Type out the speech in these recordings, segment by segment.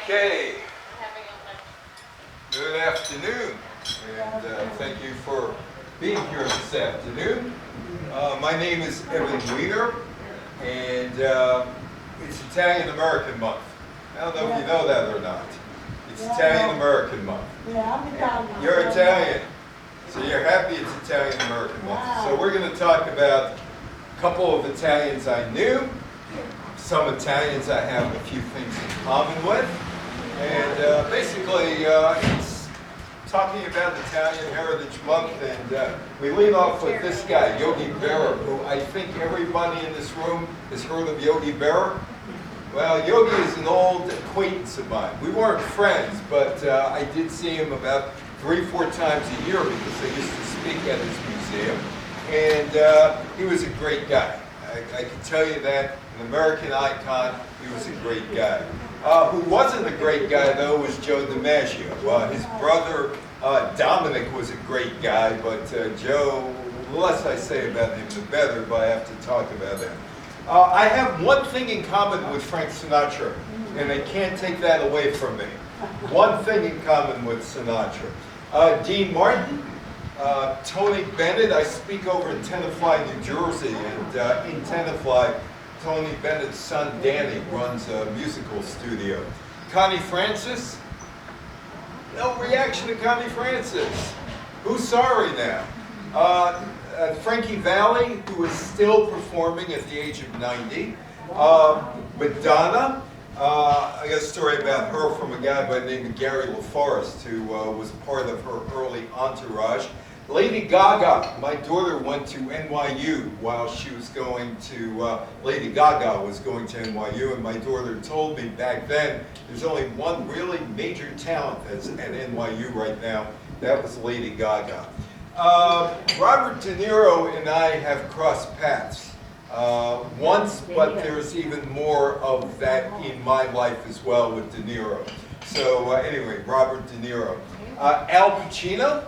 Okay. Good afternoon, and thank you for being here this afternoon. My name is Evan Weiner, and it's Italian American Month. I don't know if you know that or not. It's Italian American Month. Yeah, I'm Italian. You're Italian, so you're happy it's Italian American Month. So we're going to talk about a couple of Italians I knew, some Italians I have a few things in common with, and basically it's talking about Italian Heritage Month, and we lead off with this guy, Yogi Berra, who I think everybody in this room has heard of Yogi Berra. Well, Yogi is an old acquaintance of mine. We weren't friends, but I did see him about 3-4 times a year because I used to speak at his museum, and he was a great guy. I can tell you that, an American icon, he was a great guy. Who wasn't a great guy, though, was Joe DiMaggio. His brother, Dominic, was a great guy, but Joe, the less I say about him, the better, but I have to talk about him. I have one thing in common with Frank Sinatra, and they can't take that away from me. One thing in common with Sinatra. Dean Martin, Tony Bennett. I speak over in Tenafly, New Jersey, and in Tenafly, Tony Bennett's son Danny runs a musical studio. Connie Francis. No reaction to Connie Francis. Who's sorry now? Frankie Valli, who is still performing at the age of 90. Madonna. I got a story about her from a guy by the name of Gary LaForest, who was part of her early entourage. Lady Gaga. My daughter went to NYU while she was going to, Lady Gaga was going to NYU, and my daughter told me back then, there's only one really major talent that's at NYU right now. That was Lady Gaga. Robert De Niro and I have crossed paths once, but there's even more of that in my life as well with De Niro. So anyway, Robert De Niro. Al Pacino.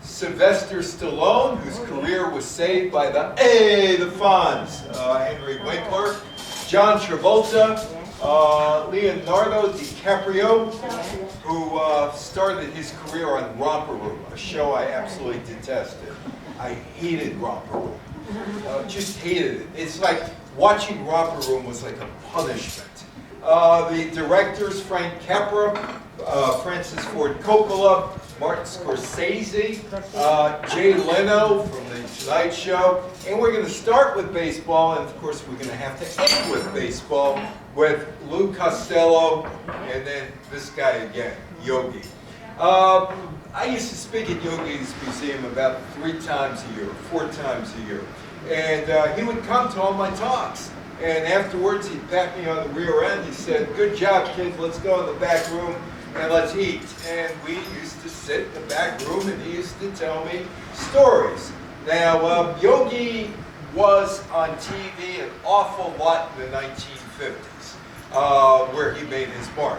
Sylvester Stallone, whose career was saved by the Fonz, Henry Winkler. John Travolta. Leonardo DiCaprio, who started his career on Romper Room, a show I absolutely detested. I hated Romper Room. Just hated it. It's like watching Romper Room was like a punishment. The directors, Frank Capra, Francis Ford Coppola, Martin Scorsese, Jay Leno from The Tonight Show, and we're going to start with baseball, and of course we're going to have to end with baseball with Lou Costello, and then this guy again, Yogi. I used to speak at Yogi's museum about 3 times a year, 4 times a year, and he would come to all my talks. And afterwards, he'd pat me on the rear end. He said, "Good job, kids. Let's go in the back room and let's eat." And we used to sit in the back room, and he used to tell me stories. Now, Yogi was on TV an awful lot in the 1950s, where he made his mark.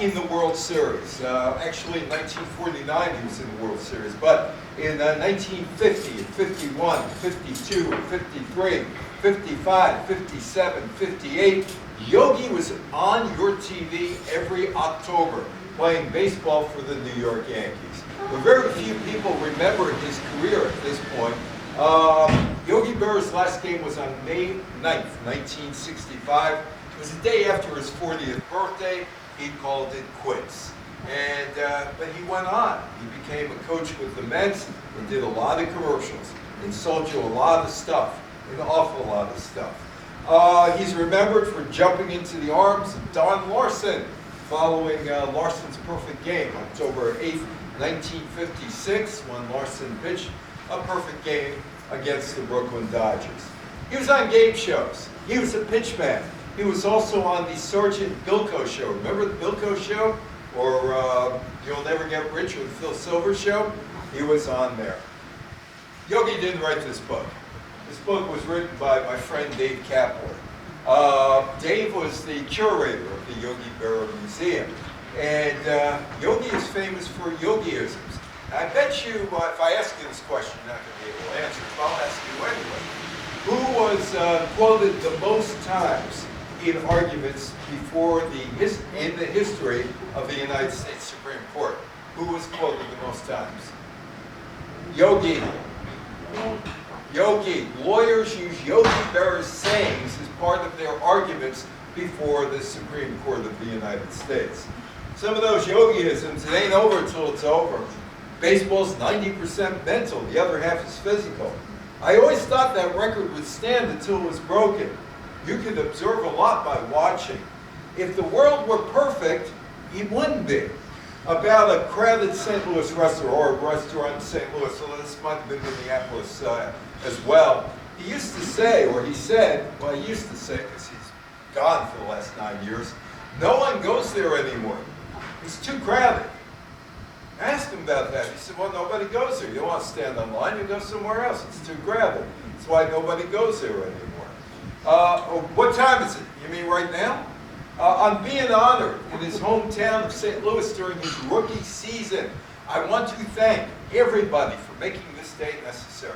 In the World Series. Actually, in 1949, he was in the World Series. But in 1950, 51, 52, 53, 55, 57, 58, Yogi was on your TV every October playing baseball for the New York Yankees. But very few people remember his career at this point. Yogi Berra's last game was on May 9th, 1965. It was the day after his 40th birthday. He called it quits. And but he went on. He became a coach with the Mets and did a lot of commercials and sold you a lot of stuff, an awful lot of stuff. He's remembered for jumping into the arms of Don Larson following Larson's perfect game, October 8th, 1956, when Larson pitched a perfect game against the Brooklyn Dodgers. He was on game shows. He was a pitchman. He was also on the Sergeant Bilko show. Remember the Bilko show? Or You'll Never Get Rich, or the Phil Silver show? He was on there. Yogi didn't write this book. This book was written by my friend Dave Kapler. Dave was the curator of the Yogi Berra Museum. And Yogi is famous for Yogiisms. I bet you, if I ask you this question, you're not going to be able to answer it, but I'll ask you anyway. Who was quoted the most times in arguments before in the history of the United States Supreme Court. Who was quoted the most times? Yogi. Yogi. Lawyers use Yogi Berra's sayings as part of their arguments before the Supreme Court of the United States. Some of those yogiisms, it ain't over until it's over. Baseball's 90% mental, the other half is physical. I always thought that record would stand until it was broken. You could observe a lot by watching. If the world were perfect, it wouldn't be. About a crowded St. Louis restaurant, or a restaurant in St. Louis, so this might have been Minneapolis as well. He used to say, or he said, well, he used to say, because he's gone for the last 9 years, no one goes there anymore. It's too crowded. I asked him about that. He said, well, nobody goes there. You don't want to stand in line, you go somewhere else. It's too crowded. That's why nobody goes there anymore. What time is it? You mean right now? On being honored in his hometown of St. Louis during his rookie season, I want to thank everybody for making this day necessary.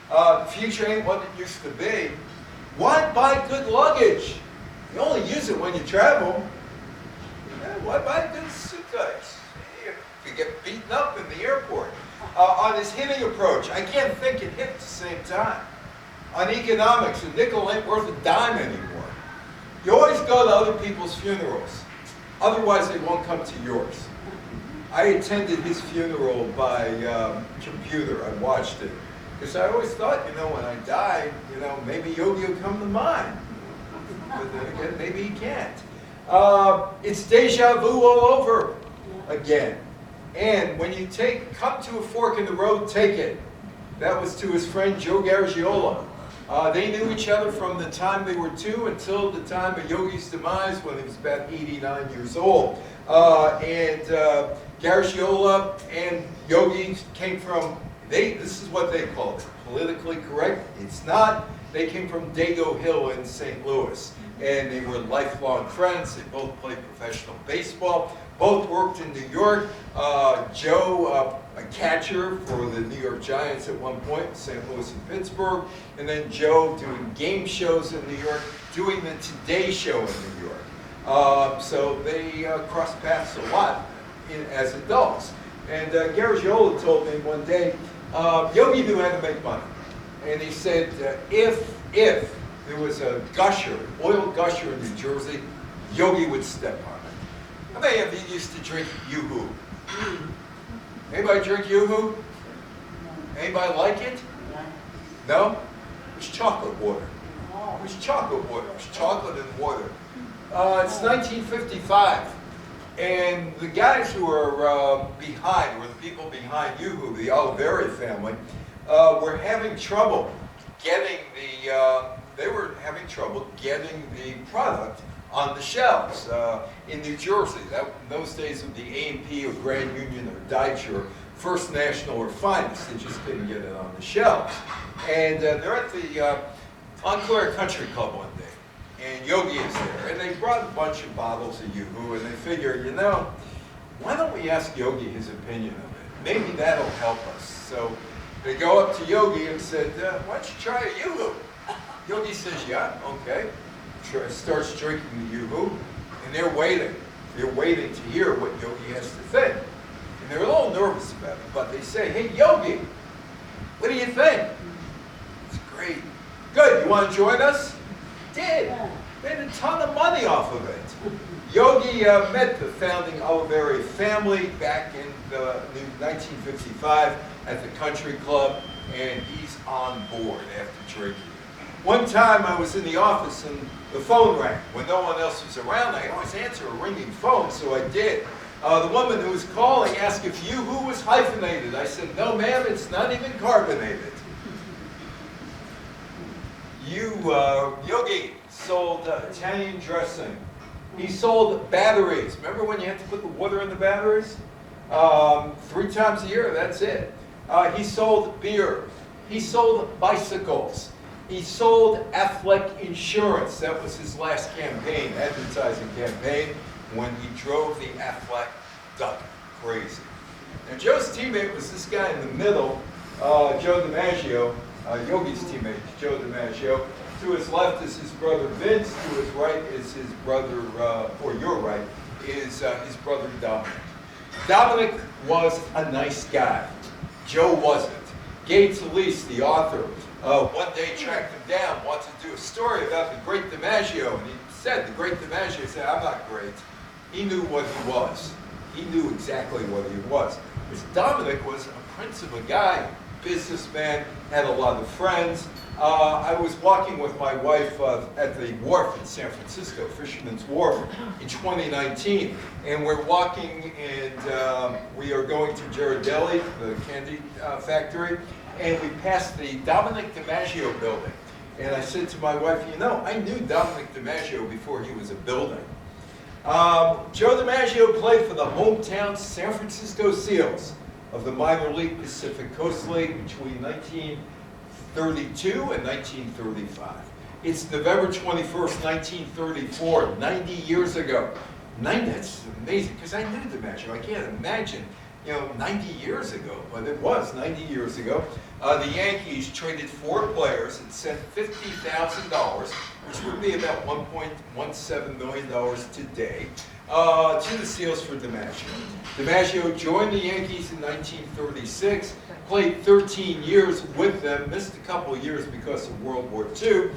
The future ain't what it used to be. Why buy good luggage? You only use it when you travel. Why buy a good suitcase? You could get beaten up in the airport. On his hitting approach, I can't think and hit at the same time. On economics, a nickel ain't worth a dime anymore. You always go to other people's funerals. Otherwise, they won't come to yours. I attended his funeral by computer. I watched it. Because I always thought, when I died, maybe Yogi will come to mine. But then again, maybe he can't. It's deja vu all over again. And when you come to a fork in the road, take it. That was to his friend Joe Garagiola. They knew each other from the time they were 2 until the time of Yogi's demise when he was about 89 years old. Garagiola and Yogi came from, this is what they called it, politically correct. It's not. They came from Dago Hill in St. Louis. And they were lifelong friends. They both played professional baseball. Both worked in New York. Joe, a catcher for the New York Giants at one point, St. Louis and Pittsburgh. And then Joe doing game shows in New York, doing the Today Show in New York. So they crossed paths a lot as adults. And Garagiola told me one day, Yogi knew how to make money. And he said, if there was a gusher, oil gusher in New Jersey, Yogi would step on it. How many of you used to drink Yoo-Hoo? Anybody drink Yoo-Hoo? Anybody like it? No? It was chocolate water. It was chocolate water. It was chocolate and water. It's 1955. And the guys who are behind, or the people behind Yoo-Hoo, the Oliveri family, were having trouble getting the product on the shelves in New Jersey. In those days of the A&P or Grand Union or Deitch or First National or Finest, they just couldn't get it on the shelves. And they're at the Enclair Country Club one day, and Yogi is there. And they brought a bunch of bottles of Yoo-Hoo, and they figure, why don't we ask Yogi his opinion of it? Maybe that'll help us. So they go up to Yogi and said, why don't you try a Yoo-Hoo? Yogi says, yeah, okay. Starts drinking the Yoo-Hoo, and they're waiting. They're waiting to hear what Yogi has to think. And they're a little nervous about it, but they say, hey, Yogi, what do you think? It's great. Good, you want to join us? Did. Made a ton of money off of it. Yogi met the founding Oliveri family back in 1955 at the country club, and he's on board after drinking. One time I was in the office and the phone rang. When no one else was around, I always answer a ringing phone, so I did. The woman who was calling asked if Yoo-Hoo was hyphenated. I said, no ma'am, it's not even carbonated. Yogi sold Italian dressing. He sold batteries. Remember when you had to put the water in the batteries? 3 times a year, that's it. He sold beer. He sold bicycles. He sold Affleck Insurance. That was his last campaign, advertising campaign, when he drove the Affleck duck crazy. Now Joe's teammate was this guy in the middle, Joe DiMaggio, Yogi's teammate, Joe DiMaggio. To his left is his brother Vince. To his right is his brother, or your right, is his brother Dominic. Dominic was a nice guy. Joe wasn't. Gabe Talese, the author, one day tracked him down, wanted to do a story about the great DiMaggio, and he said, the great DiMaggio said, I'm not great. He knew what he was. He knew exactly what he was. Because Dominic was a prince of a guy, businessman, had a lot of friends. I was walking with my wife at the wharf in San Francisco, Fisherman's Wharf, in 2019. And we're walking, and we are going to Ghirardelli, the candy factory, and we passed the Dominic DiMaggio building. And I said to my wife, you know, I knew Dominic DiMaggio before he was a building. Joe DiMaggio played for the hometown San Francisco Seals of the minor league Pacific Coast League between 1932 and 1935. It's November 21st, 1934, 90 years ago. That's amazing, because I knew DiMaggio. I can't imagine, 90 years ago, but it was 90 years ago. The Yankees traded 4 players and sent $50,000, which would be about $1.17 million today, to the Seals for DiMaggio. DiMaggio joined the Yankees in 1936, played 13 years with them, missed a couple of years because of World War II.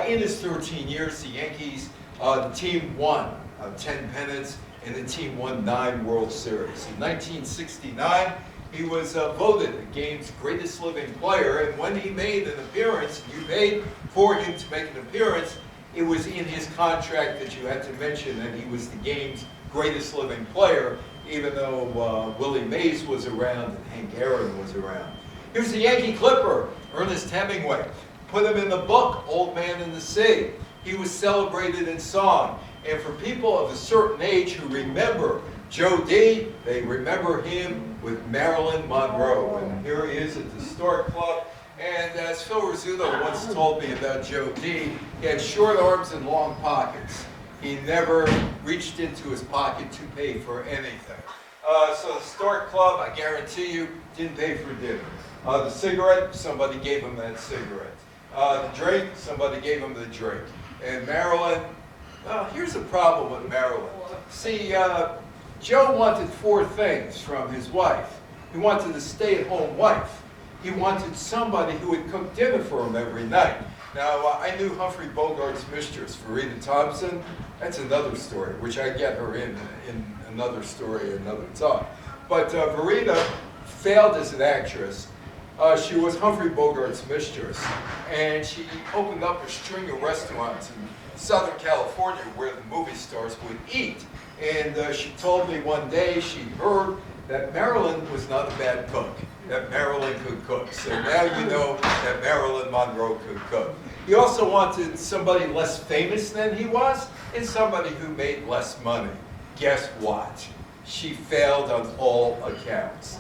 In his 13 years, the Yankees, the team won 10 pennants, and the team won 9 World Series. In 1969, he was voted the game's greatest living player, and when he made an appearance, you paid for him to make an appearance, it was in his contract that you had to mention that he was the game's greatest living player, even though Willie Mays was around and Hank Aaron was around. Here's the Yankee Clipper, Ernest Hemingway. Put him in the book, Old Man in the Sea. He was celebrated in song. And for people of a certain age who remember Joe D, they remember him with Marilyn Monroe. And here he is at the Stork Club. And as Phil Rizzuto once told me about Joe D, he had short arms and long pockets. He never reached into his pocket to pay for anything. So the Stork Club, I guarantee you, didn't pay for dinner. The cigarette, somebody gave him that cigarette. The drink, somebody gave him the drink. And Marilyn, here's the problem with Marilyn. See, Joe wanted 4 things from his wife. He wanted a stay-at-home wife. He wanted somebody who would cook dinner for him every night. Now, I knew Humphrey Bogart's mistress, Farida Thompson. That's another story, which I get her in another story another time. But Farida failed as an actress. She was Humphrey Bogart's mistress, and she opened up a string of restaurants in Southern California where the movie stars would eat. And she told me one day she heard that Marilyn was not a bad cook, that Marilyn could cook. So now you know that Marilyn Monroe could cook. He also wanted somebody less famous than he was and somebody who made less money. Guess what? She failed on all accounts.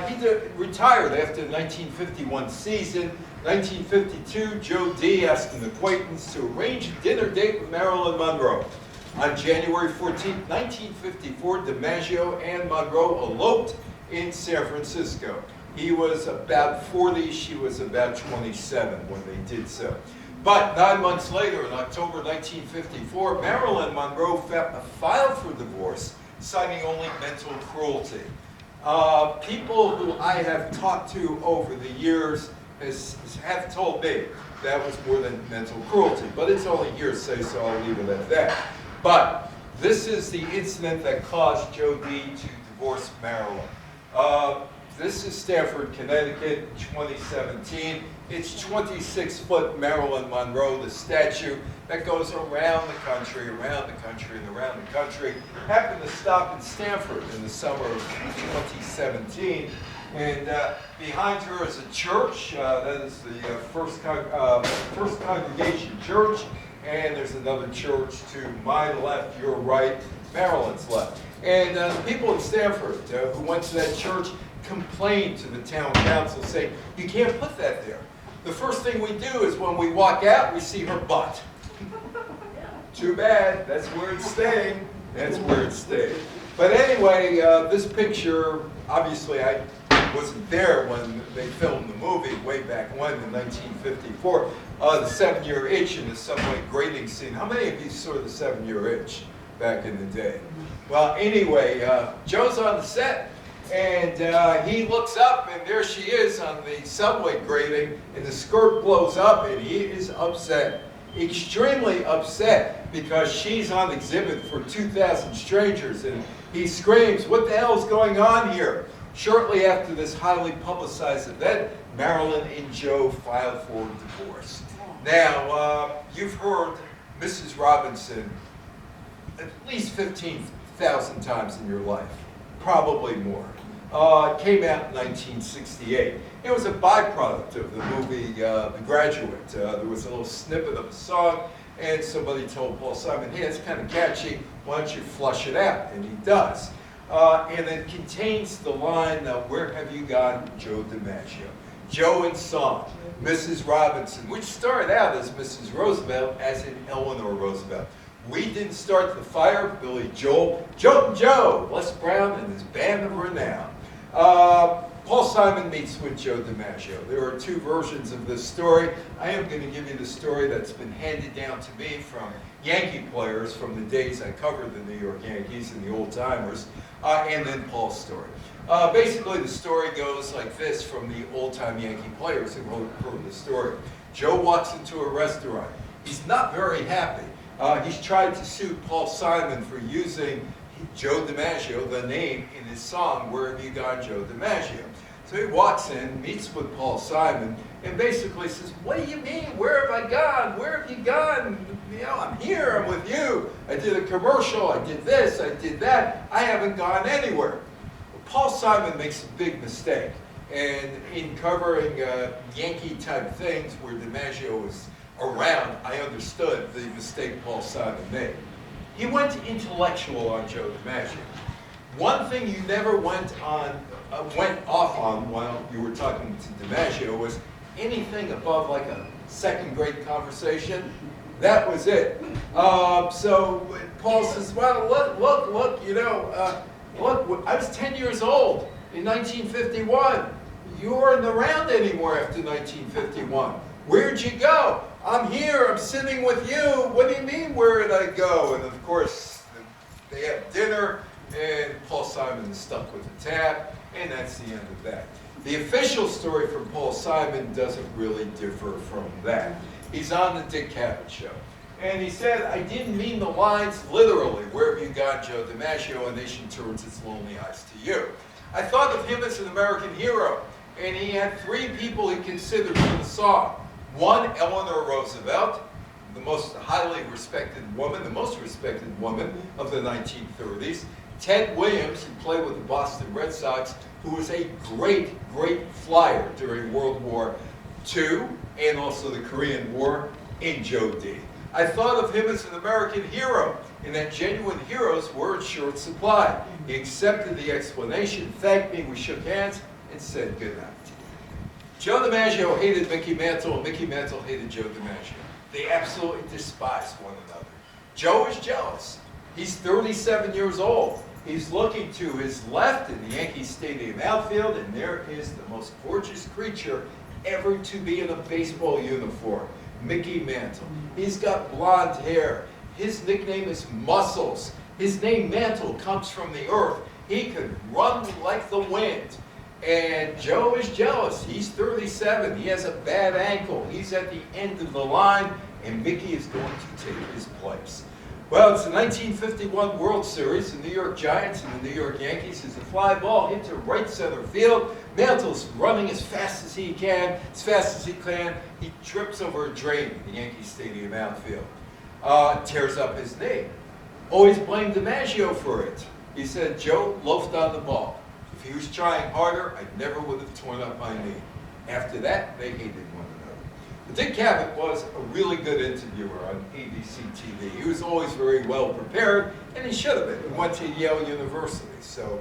He retired after the 1951 season. 1952, Joe D asked an acquaintance to arrange a dinner date with Marilyn Monroe. On January 14, 1954, DiMaggio and Monroe eloped in San Francisco. He was about 40, she was about 27 when they did so. But 9 months later, in October 1954, Marilyn Monroe filed for divorce, citing only mental cruelty. People who I have talked to over the years have told me that was more than mental cruelty, but it's only hearsay, so I'll leave it at that. But this is the incident that caused Joe D to divorce Marilyn. This is Stamford, Connecticut, 2017. It's 26-foot Marilyn Monroe, the statue that goes around the country, and around the country. Happened to stop in Stamford in the summer of 2017. And behind her is a church. That is the First Congregation Church. And there's another church to my left, your right, Marilyn's left. And the people in Stamford who went to that church complained to the town council saying, you can't put that there. The first thing we do is when we walk out, we see her butt. Too bad, that's where it's staying. That's where it's staying. But anyway, this picture, obviously I wasn't there when they filmed the movie way back when in 1954. The 7-year itch in the subway grating scene. How many of you saw the 7-year itch back in the day? Well, anyway, Joe's on the set, and he looks up, and there she is on the subway grating, and the skirt blows up, and he is upset, extremely upset, because she's on exhibit for 2,000 strangers, and he screams, "What the hell is going on here?" Shortly after this highly publicized event, Marilyn and Joe filed for divorce. Now, you've heard Mrs. Robinson at least 15,000 times in your life, probably more. It came out in 1968. It was a byproduct of the movie The Graduate. There was a little snippet of a song, and somebody told Paul Simon, "Hey, it's kind of catchy, why don't you flush it out?" And he does. And it contains the line, "Where have you gone, Joe DiMaggio?" Joe in song, Mrs. Robinson, which started out as Mrs. Roosevelt, as in Eleanor Roosevelt. We didn't start the fire, Billy Joel, Joe, Les Brown and his band of renown. Paul Simon meets with Joe DiMaggio. There are two versions of this story. I am going to give you the story that's been handed down to me from Yankee players from the days I covered the New York Yankees and the old timers, and then Paul's story. Basically, the story goes like this from the old-time Yankee players who wrote the story. Joe walks into a restaurant. He's not very happy. He's tried to sue Paul Simon for using Joe DiMaggio, the name, in his song, "Where Have You Gone, Joe DiMaggio?" So he walks in, meets with Paul Simon, and basically says, "What do you mean? Where have I gone? Where have you gone? You know, I'm here, I'm with you. I did a commercial, I did this, I did that. I haven't gone anywhere." Well, Paul Simon makes a big mistake. And in covering Yankee-type things where DiMaggio was around, I understood the mistake Paul Simon made. He went intellectual on Joe DiMaggio. One thing you never went off on while you were talking to DiMaggio was anything above like a second-grade conversation. That was it. So Paul says, "Well, look, you know, look, I was 10 years old in 1951. You weren't around anymore after 1951. Where'd you go?" "I'm here, I'm sitting with you." "What do you mean, where did I go?" And of course, they have dinner, and Paul Simon is stuck with the tab, and that's the end of that. The official story from Paul Simon doesn't really differ from that. He's on the Dick Cavett show, and he said, "I didn't mean the lines literally, 'Where have you gone, Joe DiMaggio? A nation turns its lonely eyes to you.' I thought of him as an American hero, and he had 3 people he considered for the song. One, Eleanor Roosevelt, the most highly respected woman, the most respected woman of the 1930s. Ted Williams, who played with the Boston Red Sox, who was a great, great flyer during World War II and also the Korean War, and Joe D. I thought of him as an American hero, and that genuine heroes were in short supply. He accepted the explanation, thanked me, we shook hands, and said goodnight." Joe DiMaggio hated Mickey Mantle, and Mickey Mantle hated Joe DiMaggio. They absolutely despised one another. Joe is jealous. He's 37 years old. He's looking to his left in the Yankee Stadium outfield, and there is the most gorgeous creature ever to be in a baseball uniform, Mickey Mantle. He's got blonde hair. His nickname is Muscles. His name Mantle comes from the earth. He could run like the wind. And Joe is jealous. He's 37. He has a bad ankle. He's at the end of the line, and Mickey is going to take his place. Well, it's the 1951 World Series. The New York Giants and the New York Yankees. Is a fly ball hit to right center field. Mantle's running as fast as he can, He trips over a drain in the Yankee Stadium outfield. Tears up his knee. Always blamed DiMaggio for it. He said, "Joe loafed on the ball. If he was trying harder, I never would have torn up my knee." After that, they hated one another. But Dick Cavett was a really good interviewer on ABC TV. He was always very well prepared, and he should have been. He went to Yale University, so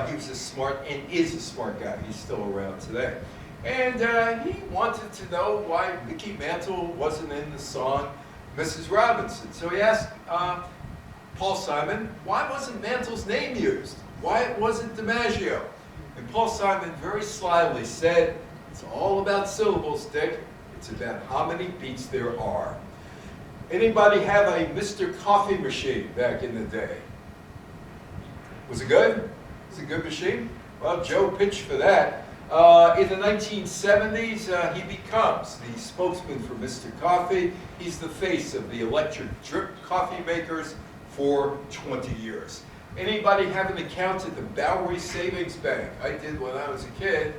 he was a smart, and is a smart guy. He's still around today. And he wanted to know why Mickey Mantle wasn't in the song Mrs. Robinson. So he asked Paul Simon, why wasn't Mantle's name used? Why wasn't DiMaggio? And Paul Simon very slyly said, it's all about syllables, Dick. It's about how many beats there are. Anybody have a Mr. Coffee machine back in the day? Was it good? Was it a good machine? Well, Joe pitched for that. In the 1970s, he becomes the spokesman for Mr. Coffee. He's the face of the electric drip coffee makers for 20 years. Anybody have an account at the Bowery Savings Bank? I did when I was a kid.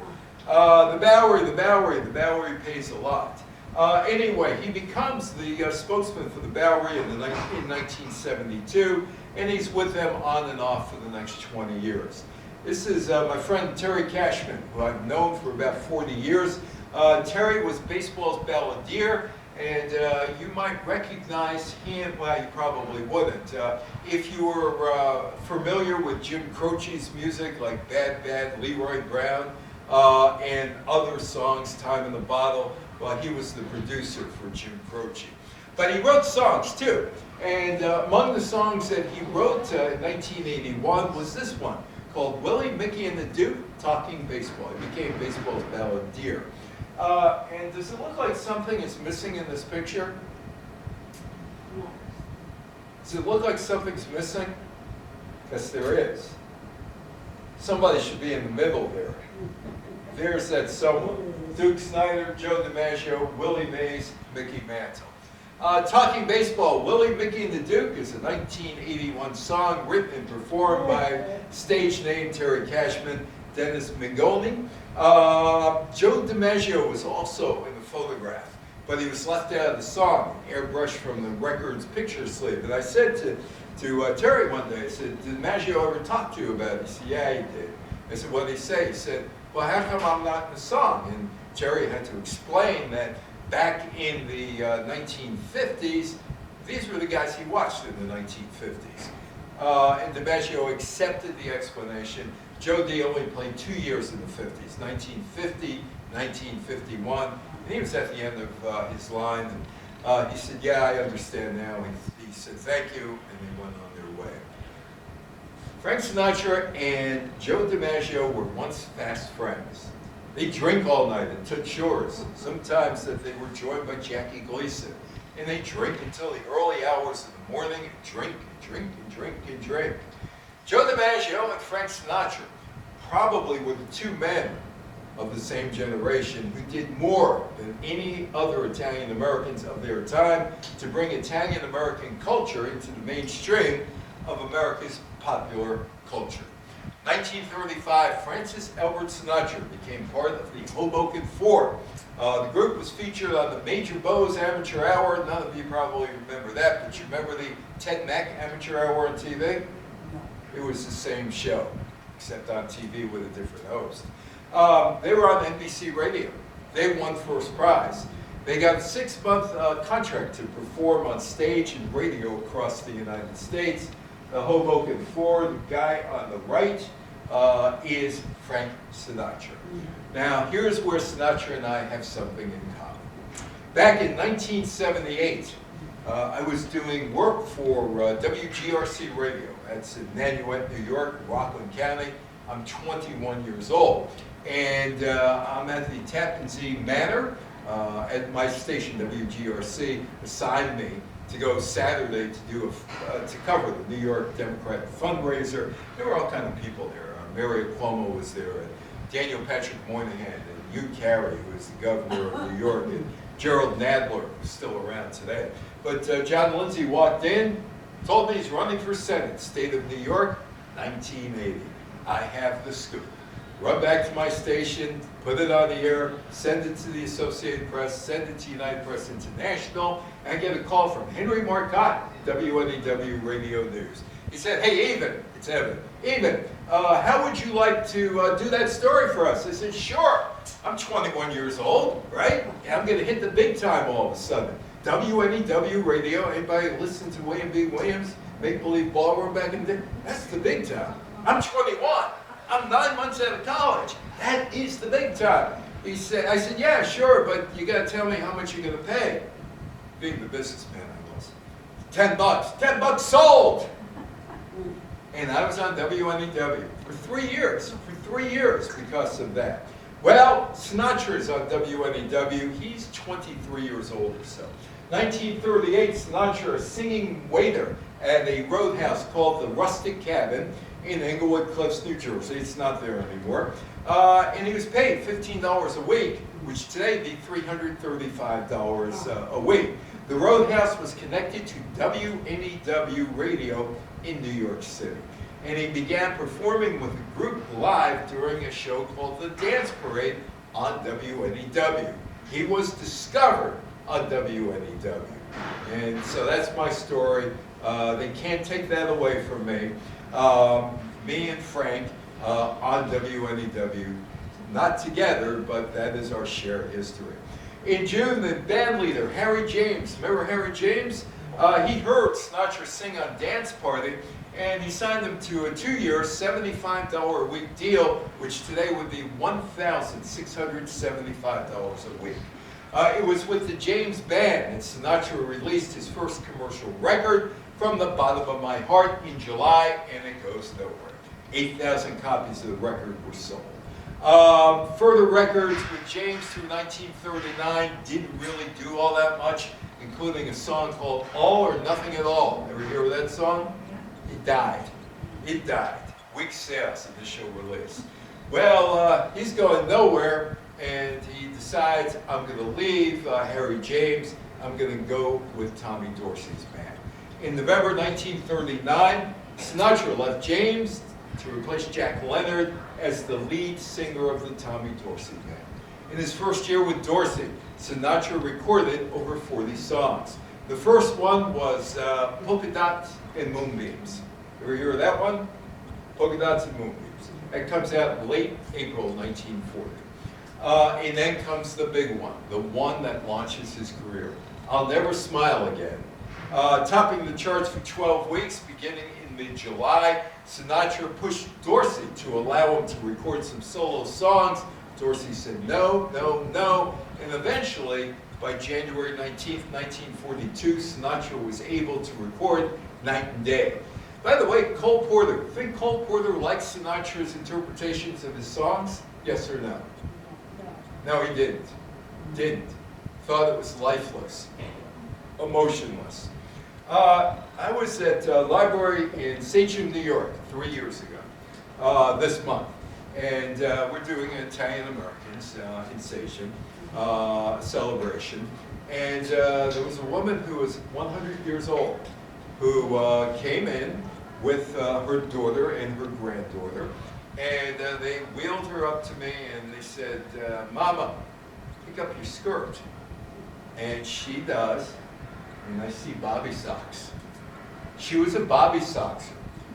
The Bowery pays a lot. Anyway, he becomes the spokesman for the Bowery in 1972, and he's with them on and off for the next 20 years. This is my friend Terry Cashman, who I've known for about 40 years. Terry was baseball's balladeer, and you might recognize him, well, you probably wouldn't. If you were familiar with Jim Croce's music, like Bad Bad, Leroy Brown, and other songs, Time in the Bottle, well, he was the producer for Jim Croce. But he wrote songs too, and among the songs that he wrote in 1981 was this one, called Willie, Mickey, and the Duke, Talking Baseball. He became baseball's balladeer. And does it look like something is missing in this picture? No. Does it look like something's missing? Yes, there is. Somebody should be in the middle there. There's that someone. Duke Snyder, Joe DiMaggio, Willie Mays, Mickey Mantle. Talking Baseball, Willie, Mickey, and the Duke is a 1981 song written and performed by stage name Terry Cashman, Dennis Mingoni. Joe DiMaggio was also in the photograph, but he was left out of the song, airbrushed from the record's picture sleeve. And I said to Terry one day, I said, did DiMaggio ever talk to you about it? He said, yeah, he did. I said, what did he say? He said, well, how come I'm not in the song? And Terry had to explain that back in the 1950s, these were the guys he watched in the 1950s. And DiMaggio accepted the explanation. Joe D only played 2 years in the 50s, 1950, 1951. And he was at the end of his line. And he said, yeah, I understand now. He said, thank you, and they went on their way. Frank Sinatra and Joe DiMaggio were once fast friends. They drink all night and took shores. Sometimes that they were joined by Jackie Gleason. And they drink until the early hours of the morning and drink and drink and drink and drink. Joe DiMaggio and Frank Sinatra probably were the two men of the same generation who did more than any other Italian Americans of their time to bring Italian American culture into the mainstream of America's popular culture. 1935, Francis Albert Sinatra became part of the Hoboken Four. The group was featured on the Major Bowes Amateur Hour. None of you probably remember that, but you remember the Ted Mack Amateur Hour on TV? It was the same show, except on TV with a different host. They were on NBC Radio. They won first prize. They got a 6-month contract to perform on stage and radio across the United States. The Hoboken Four, the guy on the right, is Frank Sinatra. Now, here's where Sinatra and I have something in common. Back in 1978, I was doing work for WGRC Radio. That's in Nanuet, New York, Rockland County. I'm 21 years old. And I'm at the Tappan Zee Manor at my station, WGRC, assigned me to go Saturday to cover the New York Democrat fundraiser. There were all kind of people there. Mario Cuomo was there, and Daniel Patrick Moynihan, and Hugh Carey, who was the governor of New York, and Gerald Nadler, who's still around today. But John Lindsay walked in, told me he's running for Senate, state of New York, 1980. I have the scoop. Run back to my station, put it on the air, send it to the Associated Press, send it to United Press International, and I get a call from Henry Marcotte, WNEW Radio News. He said, hey, Evan, it's Evan. Evan, how would you like to do that story for us? I said, sure. I'm 21 years old, right? And I'm going to hit the big time all of a sudden. WNEW Radio, anybody listen to William B. Williams, Make Believe Ballroom back in the day? That's the big time. I'm 21. I'm 9 months out of college. That is the big time. He said, I said, yeah, sure, but you got to tell me how much you're going to pay. Being the businessman I was. $10. $10 sold. And I was on WNEW for 3 years, because of that. Well, Sinatra's on WNEW. He's 23 years old or so. 1938, Sinatra, a singing waiter at a roadhouse called the Rustic Cabin in Englewood Cliffs, New Jersey. It's not there anymore. And he was paid $15 a week, which today would be $335 a week. The roadhouse was connected to WNEW radio in New York City. And he began performing with a group live during a show called The Dance Parade on WNEW. He was discovered on WNEW. And so that's my story. They can't take that away from me. Me and Frank on WNEW, not together, but that is our shared history. In June, the band leader, Harry James, remember Harry James? He heard Sinatra sing on Dance Party, and he signed him to a 2-year, $75 a week deal, which today would be $1,675 a week. It was with the James Band, and Sinatra released his first commercial record, From the Bottom of My Heart, in July, and it goes nowhere. 8,000 copies of the record were sold. Further records with James through 1939 didn't really do all that much, including a song called All or Nothing at All. Ever hear of that song? It died. It died. Weak sales of the show release. Well, he's going nowhere, and he decides, I'm going to leave Harry James. I'm going to go with Tommy Dorsey's band. In November 1939, Sinatra left James to replace Jack Leonard as the lead singer of the Tommy Dorsey Band. In his first year with Dorsey, Sinatra recorded over 40 songs. The first one was Polka Dots and Moonbeams. Ever hear of that one? Polka Dots and Moonbeams. That comes out in late April 1940. And then comes the big one, the one that launches his career, I'll Never Smile Again. Topping the charts for 12 weeks, beginning in mid-July, Sinatra pushed Dorsey to allow him to record some solo songs. Dorsey said no, no, no, and eventually, by January 19th, 1942, Sinatra was able to record Night and Day. By the way, Cole Porter, think Cole Porter liked Sinatra's interpretations of his songs? Yes or no? No, he didn't. Didn't. Thought it was lifeless, emotionless. I was at a library in Sachem, New York, 3 years ago, this month. And we're doing an Italian Americans in Sachem celebration. And there was a woman who was 100 years old who came in with her daughter and her granddaughter. And they wheeled her up to me and they said, Mama, pick up your skirt. And she does. And I see bobby socks. She was a bobby soxer.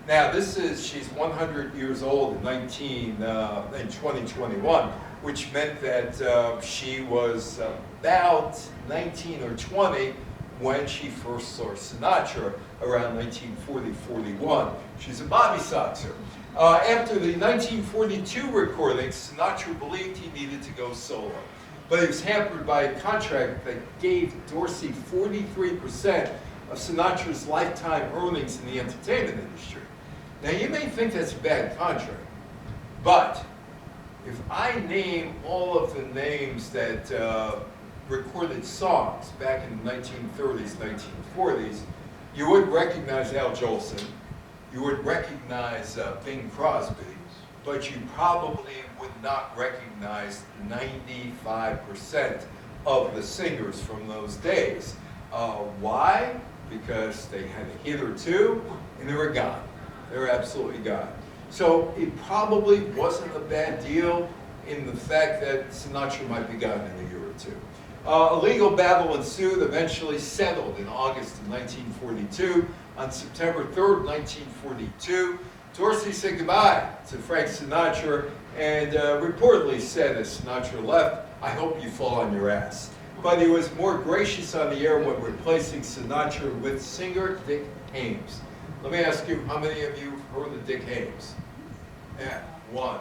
Now she's 100 years old in 2021, which meant that she was about 19 or 20 when she first saw Sinatra around 1940-41. She's a bobby soxer. After the 1942 recording, Sinatra believed he needed to go solo. But he was hampered by a contract that gave Dorsey 43% of Sinatra's lifetime earnings in the entertainment industry. Now, you may think that's a bad contract, but if I name all of the names that recorded songs back in the 1930s, 1940s, you would recognize Al Jolson, you would recognize Bing Crosby, but you probably would not recognize 95% of the singers from those days. Why? Because they had a hit or two, and they were gone. They were absolutely gone. So it probably wasn't a bad deal in the fact that Sinatra might be gone in a year or two. A legal battle ensued, eventually settled in August of 1942. On September 3rd, 1942, Dorsey said goodbye to Frank Sinatra and reportedly said as Sinatra left, I hope you fall on your ass. But he was more gracious on the air when replacing Sinatra with singer Dick Haymes. Let me ask you, how many of you heard of Dick Haymes? Yeah, 1,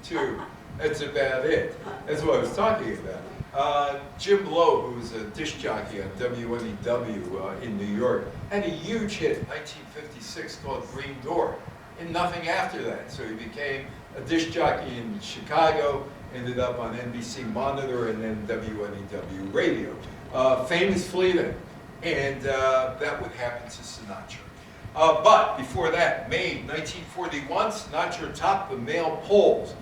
2, that's about it. That's what I was talking about. Jim Lowe, who was a disc jockey on WNEW in New York, had a huge hit in 1956 called Green Door. and nothing after that. So he became a disc jockey in Chicago, ended up on NBC Monitor and then WNEW Radio. Famous fleeting, and that would happen to Sinatra. But before that, May 1941, Sinatra topped the male polls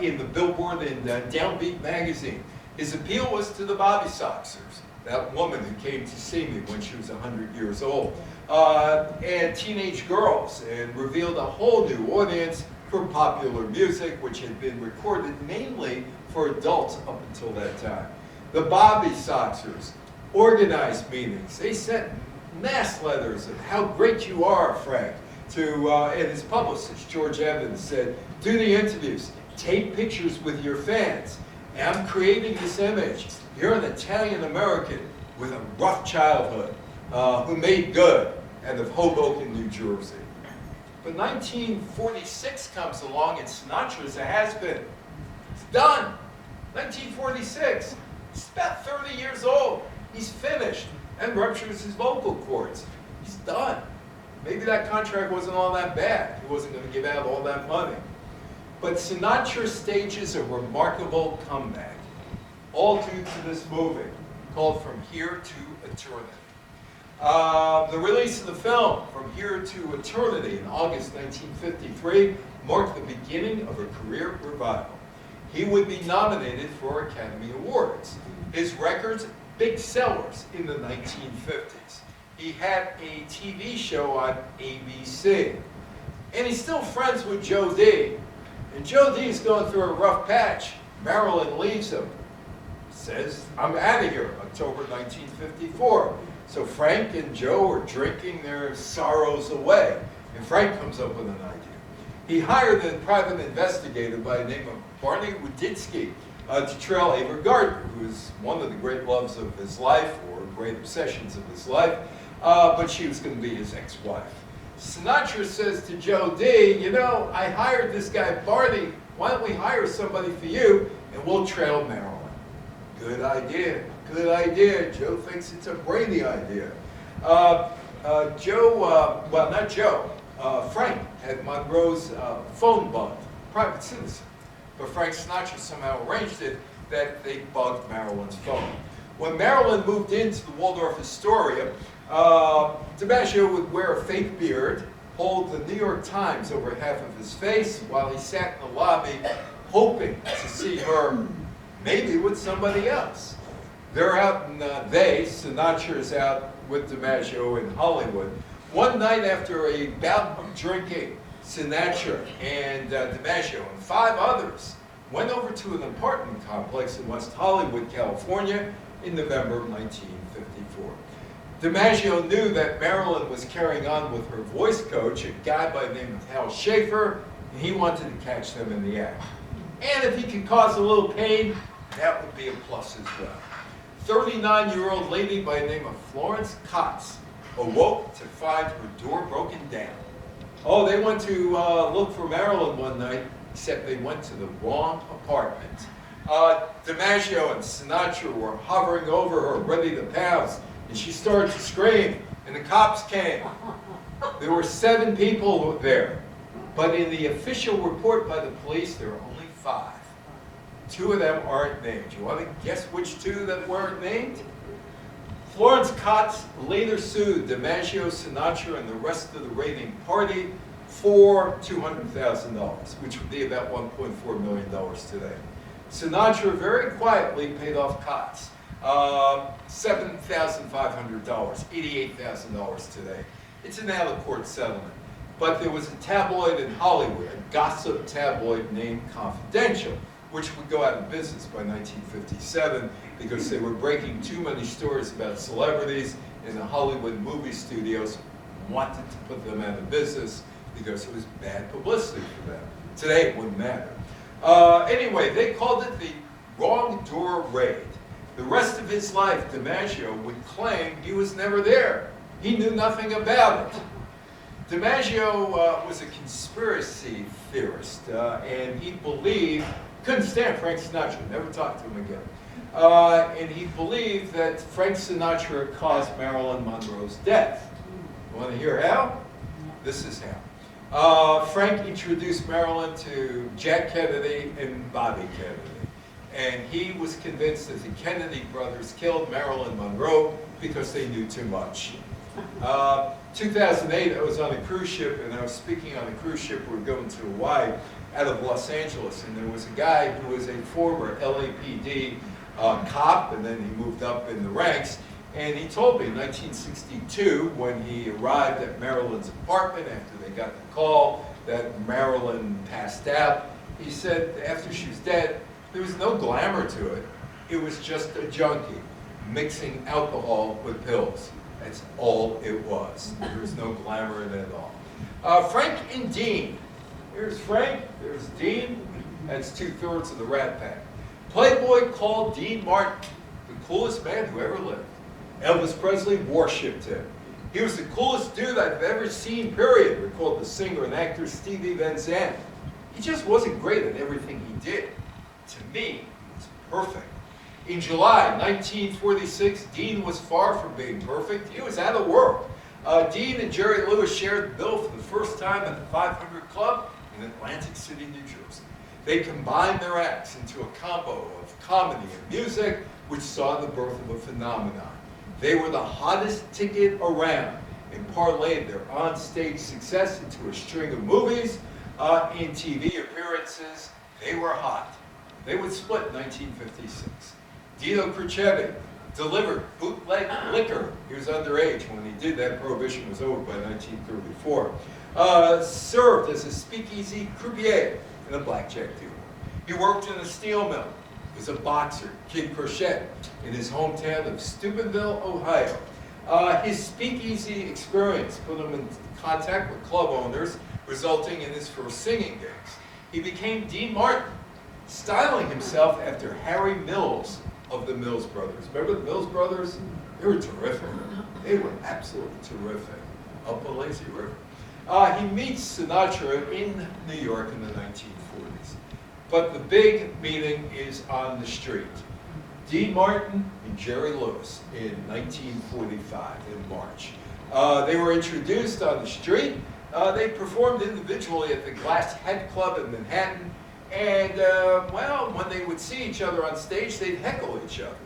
in the Billboard and Downbeat magazine. His appeal was to the Bobby Soxers, that woman who came to see me when she was 100 years old, and teenage girls, and revealed a whole new audience for popular music, which had been recorded mainly for adults up until that time. The Bobby Soxers organized meetings. They sent mass letters of how great you are, Frank, to, and his publicist, George Evans, said, do the interviews, take pictures with your fans. And I'm creating this image. You're an Italian-American with a rough childhood who made good out of Hoboken, New Jersey. But 1946 comes along and Sinatra's a has-been. It's done. 1946. He's about 30 years old. He's finished and ruptures his vocal cords. He's done. Maybe that contract wasn't all that bad. He wasn't going to give out all that money. But Sinatra stages a remarkable comeback, all due to this movie called From Here to Eternity. The release of the film, From Here to Eternity, in August 1953, marked the beginning of a career revival. He would be nominated for Academy Awards. His records, big sellers in the 1950s. He had a TV show on ABC. And he's still friends with Joe D. And Joe D's going through a rough patch. Marilyn leaves him. Says, I'm out of here, October 1954. So Frank and Joe are drinking their sorrows away. And Frank comes up with an idea. He hired a private investigator by the name of Barney Woditsky to trail Ava Gardner, who is one of the great loves of his life, or great obsessions of his life, but she was going to be his ex-wife. Sinatra says to Joe D, you know, I hired this guy Barney, why don't we hire somebody for you, and we'll trail Marilyn. Good idea, good idea. Joe thinks it's a brainy idea. Frank had Monroe's phone bugged, private citizen. But Frank Sinatra somehow arranged it that they bugged Marilyn's phone. When Marilyn moved into the Waldorf Astoria, DiMaggio would wear a fake beard, hold the New York Times over half of his face while he sat in the lobby hoping to see her maybe with somebody else. They're out in, Sinatra's out with DiMaggio in Hollywood. One night after a bout of drinking, Sinatra and DiMaggio and 5 others went over to an apartment complex in West Hollywood, California in November of 1954. DiMaggio knew that Marilyn was carrying on with her voice coach, a guy by the name of Hal Schaefer, and he wanted to catch them in the act. And if he could cause a little pain, that would be a plus as well. 39-year-old lady by the name of Florence Cox awoke to find her door broken down. Oh, they went to look for Marilyn one night, except they went to the wrong apartment. DiMaggio and Sinatra were hovering over her, ready to pounce, and she started to scream, and the cops came. There were 7 people there, but in the official report by the police, there were only 5. 2 of them aren't named. You want to guess which 2 that weren't named? Florence Cox later sued DiMaggio, Sinatra, and the rest of the raiding party for $200,000, which would be about $1.4 million today. Sinatra very quietly paid off Cox $7,500, $88,000 today. It's an out-of-court settlement. But there was a tabloid in Hollywood, a gossip tabloid named Confidential, which would go out of business by 1957 because they were breaking too many stories about celebrities, and the Hollywood movie studios wanted to put them out of business because it was bad publicity for them. Today it wouldn't matter. Anyway, they called it the wrong door raid. The rest of his life, DiMaggio would claim he was never there. He knew nothing about it. DiMaggio was a conspiracy theorist, and he believed, couldn't stand Frank Sinatra, never talked to him again. And he believed that Frank Sinatra caused Marilyn Monroe's death. You want to hear how? This is how. Frank introduced Marilyn to Jack Kennedy and Bobby Kennedy. And he was convinced that the Kennedy brothers killed Marilyn Monroe because they knew too much. 2008, I was on a cruise ship, and I was speaking on a cruise ship. We were going to Hawaii out of Los Angeles, and there was a guy who was a former LAPD cop, and then he moved up in the ranks. And he told me in 1962, when he arrived at Marilyn's apartment after they got the call that Marilyn passed out, he said after she was dead, there was no glamour to it. It was just a junkie mixing alcohol with pills. That's all it was. There was no glamour in it at all. Frank and Dean. Here's Frank, there's Dean. That's 2/3 of the Rat Pack. Playboy called Dean Martin the coolest man who ever lived. Elvis Presley worshipped him. He was the coolest dude I've ever seen, period, recalled the singer and actor Stevie Van Zandt. He just wasn't great at everything he did. To me, he was perfect. In July 1946, Dean was far from being perfect. He was out of work. Dean and Jerry Lewis shared the bill for the first time at the 500 Club in Atlantic City, New Jersey. They combined their acts into a combo of comedy and music, which saw the birth of a phenomenon. They were the hottest ticket around and parlayed their on-stage success into a string of movies and TV appearances. They were hot. They would split in 1956. Dino Cricchetti delivered bootleg liquor. He was underage when he did that. Prohibition was over by 1934. Served as a speakeasy croupier and a blackjack dealer. He worked in a steel mill. He was a boxer, Kid Crochet, in his hometown of Steubenville, Ohio. His speakeasy experience put him in contact with club owners, resulting in his first singing gigs. He became Dean Martin, styling himself after Harry Mills of the Mills Brothers. Remember the Mills Brothers? They were terrific. They were absolutely terrific. Up a lazy river. He meets Sinatra in New York in the 1940s. But the big meeting is on the street. Dean Martin and Jerry Lewis in 1945 in March. They were introduced on the street. They performed individually at the Glass Head Club in Manhattan. And, well, when they would see each other on stage, they'd heckle each other.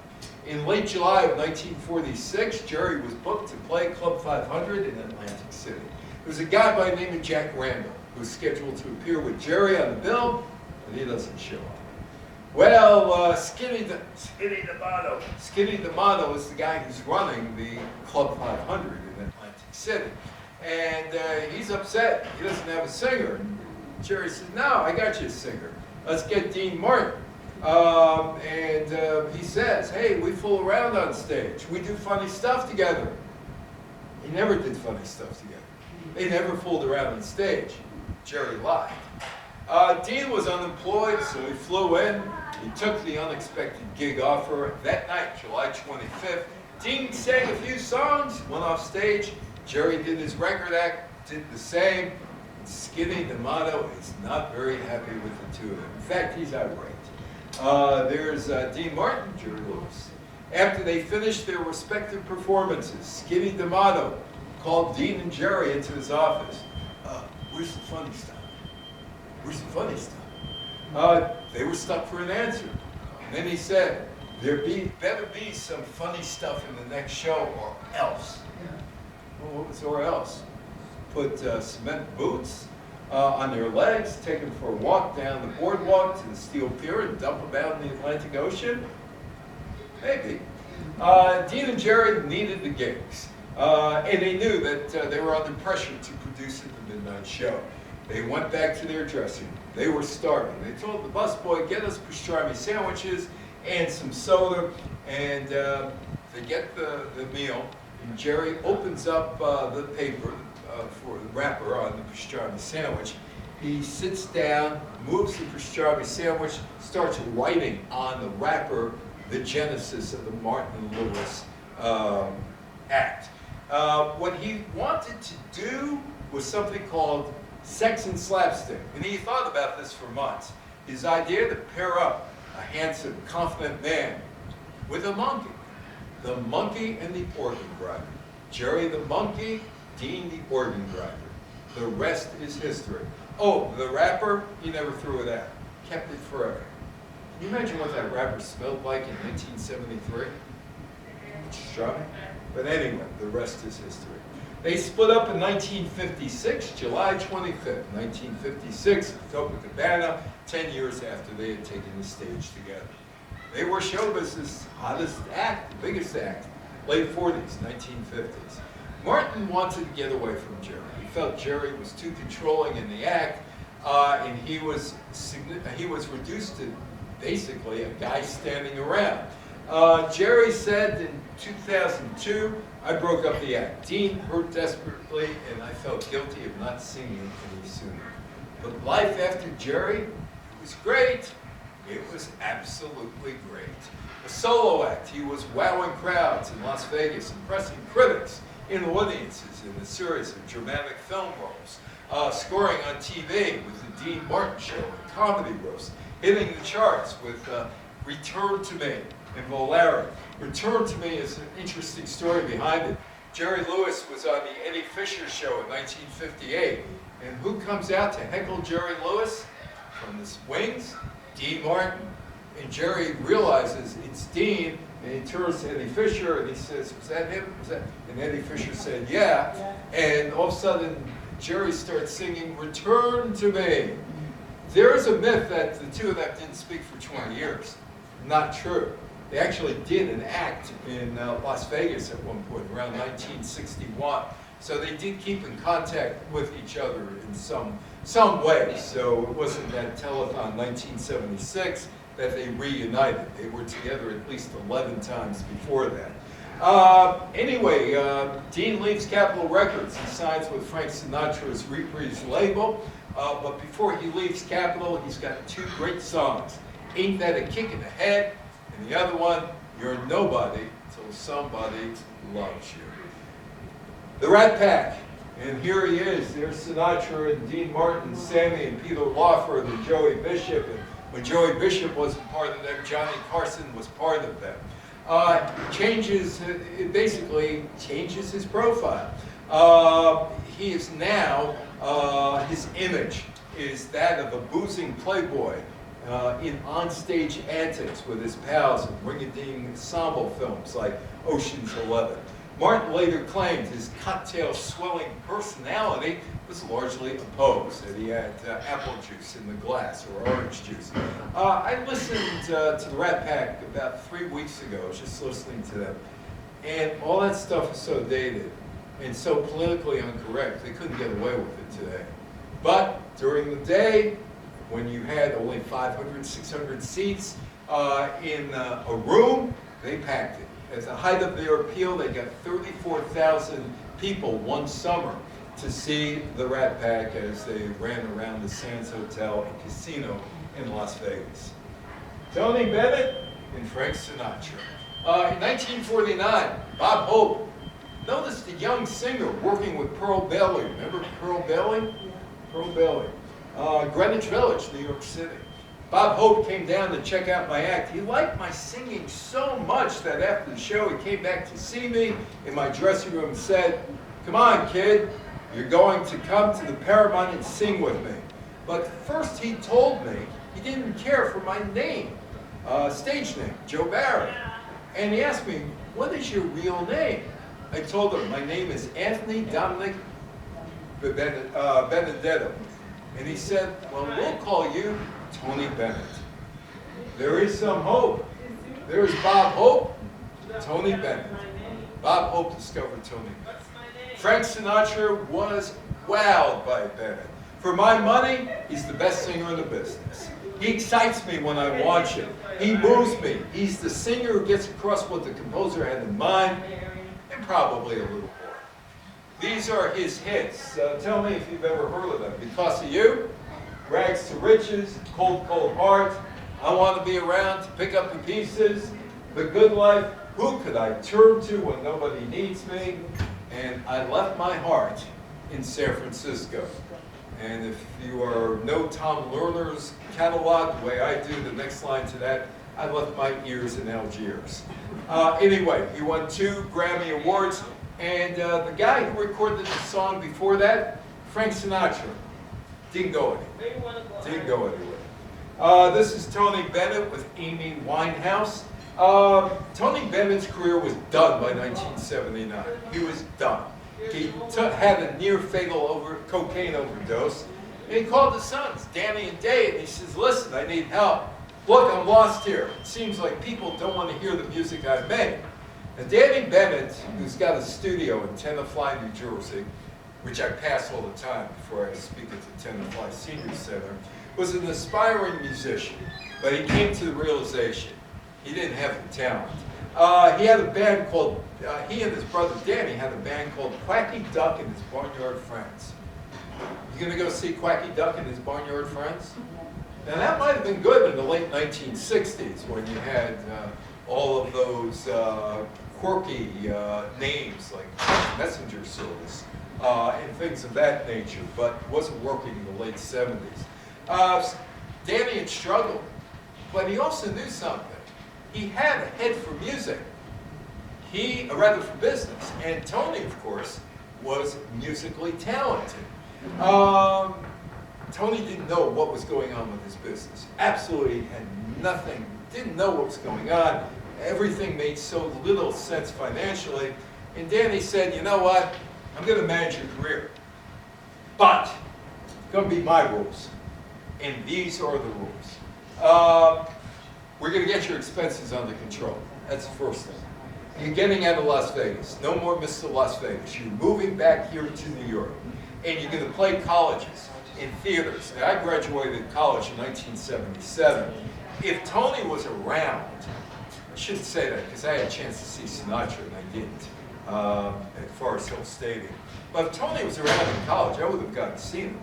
In late July of 1946, Jerry was booked to play Club 500 in Atlantic City. There was a guy by the name of Jack Randall who was scheduled to appear with Jerry on the bill, and he doesn't show up. Well, Skinny D'Amato is the guy who's running the Club 500 in Atlantic City. And he's upset. He doesn't have a singer. And Jerry says, no, I got you a singer. Let's get Dean Martin. He says, hey, we fool around on stage. We do funny stuff together. He never did funny stuff together. They never fooled around on stage. Jerry lied. Dean was unemployed, so he flew in. He took the unexpected gig offer. That night, July 25th, Dean sang a few songs, went off stage. Jerry did his record act, did the same. Skinny D'Amato is not very happy with the two of them. In fact, he's irate. There's Dean Martin, Jerry Lewis. After they finished their respective performances, Skinny D'Amato called Dean and Jerry into his office. Where's the funny stuff? Where's the funny stuff? They were stuck for an answer. And then he said, better be some funny stuff in the next show or else. Well, what was or else? Put cement boots on their legs, take them for a walk down the boardwalk to the steel pier and dump them out in the Atlantic Ocean? Maybe. Dean and Jerry needed the gigs. And they knew that they were under pressure to produce the midnight show. They went back to their dressing room. They were starving. They told the busboy, get us pastrami sandwiches and some soda. And they get the meal. And Jerry opens up the paper for the wrapper on the pastrami sandwich. He sits down, moves the pastrami sandwich, starts writing on the wrapper the genesis of the Martin Lewis act. What he wanted to do was something called sex and slapstick. And he thought about this for months. His idea to pair up a handsome, confident man with a monkey. The monkey and the organ grinder. Jerry the monkey, Dean the organ grinder. The rest is history. Oh, the wrapper, he never threw it out. Kept it forever. Can you imagine what that wrapper smelled like in 1973? Shocking. But anyway, the rest is history. They split up in 1956, July 25th, 1956, Copacabana, 10 years after they had taken the stage together. They were showbiz's hottest act, the biggest act, late 40s, 1950s. Martin wanted to get away from Jerry. He felt Jerry was too controlling in the act, and he was reduced to basically a guy standing around. Jerry said in 2002, I broke up the act. Dean hurt desperately, and I felt guilty of not singing any sooner. But life after Jerry, it was great. It was absolutely great. A solo act, he was wowing crowds in Las Vegas, impressing critics in audiences in a series of dramatic film roles, scoring on TV with the Dean Martin Show and Comedy Roast, hitting the charts with Return to Me and Volare. Return to Me is an interesting story behind it. Jerry Lewis was on the Eddie Fisher Show in 1958, and who comes out to heckle Jerry Lewis from the wings? Dean Martin. And Jerry realizes it's Dean, and he turns to Eddie Fisher and he says, was that him? Was that? And Eddie Fisher said, yeah. And all of a sudden, Jerry starts singing, Return to Me. There is a myth that the two of them didn't speak for 20 years. Not true. They actually did an act in Las Vegas at one point, around 1961. So they did keep in contact with each other in some way. So it wasn't that telethon 1976 that they reunited. They were together at least 11 times before that. Anyway, Dean leaves Capitol Records. He signs with Frank Sinatra's Reprise label. But before he leaves Capitol, he's got two great songs. Ain't That a Kick in the Head? And the other one, You're Nobody Till Somebody Loves You. The Rat Pack. And here he is. There's Sinatra and Dean Martin, Sammy and Peter Lawford and Joey Bishop. And when Joey Bishop wasn't part of them, Johnny Carson was part of them. It basically changes his profile. He is now, his image is that of a boozing playboy in onstage antics with his pals in ring-a-ding ensemble films like Ocean's 11. Martin later claimed his cocktail-swelling personality was largely a pose, that he had apple juice in the glass or orange juice. I listened to the Rat Pack about 3 weeks ago, just listening to them, and all that stuff is so dated and so politically incorrect, they couldn't get away with it today. But during the day, when you had only 500, 600 seats in a room, they packed it. At the height of their appeal, they got 34,000 people one summer to see the Rat Pack as they ran around the Sands Hotel and Casino in Las Vegas. Tony Bennett and Frank Sinatra. In 1949, Bob Hope noticed a young singer working with Pearl Bailey. Remember Pearl Bailey? Pearl Bailey. Greenwich Village, New York City. Bob Hope came down to check out my act. He liked my singing so much that after the show, he came back to see me in my dressing room and said, come on, kid, you're going to come to the Paramount and sing with me. But first he told me he didn't care for my name, stage name, Joe Barry. And he asked me, what is your real name? I told him, my name is Anthony Dominic Benedetto. And he said, well, we'll call you Tony Bennett. There is some hope. There's Bob Hope, Tony Bennett. Bob Hope discovered Tony Bennett. Frank Sinatra was wowed by Bennett. For my money, he's the best singer in the business. He excites me when I watch him. He moves me. He's the singer who gets across what the composer had in mind, and probably a little more. These are his hits. Tell me if you've ever heard of them. Because of You, Rags to Riches, Cold, Cold Heart, I Want to Be Around to Pick Up the Pieces, The Good Life, Who Could I Turn to When Nobody Needs Me, and I Left My Heart in San Francisco. And if you know Tom Lerner's catalog the way I do, the next line to that, I Left My Ears in Algiers. Anyway, he won 2 Grammy Awards, and the guy who recorded the song before that, Frank Sinatra. Didn't go anywhere. Didn't go anywhere. This is Tony Bennett with Amy Winehouse. Tony Bennett's career was done by 1979. He was done. He had a near fatal cocaine overdose. And he called his sons, Danny and Dave, and he says, listen, I need help. Look, I'm lost here. It seems like people don't want to hear the music I make. And Danny Bennett, who's got a studio in Tenafly, New Jersey, which I pass all the time before I speak at the Tenafly Senior Center, was an aspiring musician. But he came to the realization he didn't have the talent. He had a band called, he and his brother Danny had a band called Quacky Duck and his Barnyard Friends. You gonna go see Quacky Duck and his Barnyard Friends? Now that might have been good in the late 1960s when you had all of those quirky names like Messenger Service and things of that nature, but it wasn't working in the late 70s. Danny had struggled, but he also knew something. He had a head for music, rather for business, and Tony, of course, was musically talented. Tony didn't know what was going on with his business. Absolutely had nothing, didn't know what was going on. Everything made so little sense financially. And Danny said, you know what, I'm going to manage your career. But it's going to be my rules. And these are the rules. We're going to get your expenses under control. That's the first thing. You're getting out of Las Vegas. No more Mr. Las Vegas. You're moving back here to New York. And you're going to play colleges in theaters. Now, I graduated college in 1977. If Tony was around, I shouldn't say that because I had a chance to see Sinatra and I didn't at Forest Hill Stadium. But if Tony was around in college, I would have gotten to see him.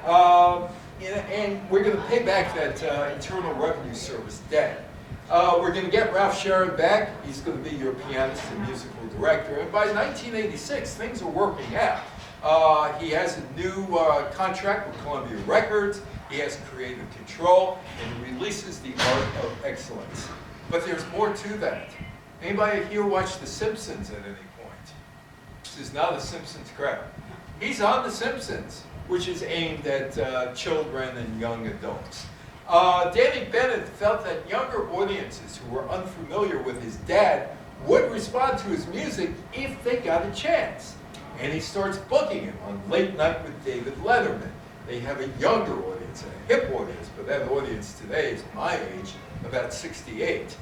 And we're going to pay back that Internal Revenue Service debt. We're going to get Ralph Sharon back. He's going to be your pianist and musical director. And by 1986, things are working out. He has a new contract with Columbia Records. He has creative control, and he releases The Art of Excellence. But there's more to that. Anybody here watch The Simpsons at any point? This is not a Simpsons crowd. He's on The Simpsons, which is aimed at children and young adults. Danny Bennett felt that younger audiences who were unfamiliar with his dad would respond to his music if they got a chance. And he starts booking him on Late Night with David Letterman. They have a younger audience, a hip audience, but that audience today is my age, about 68.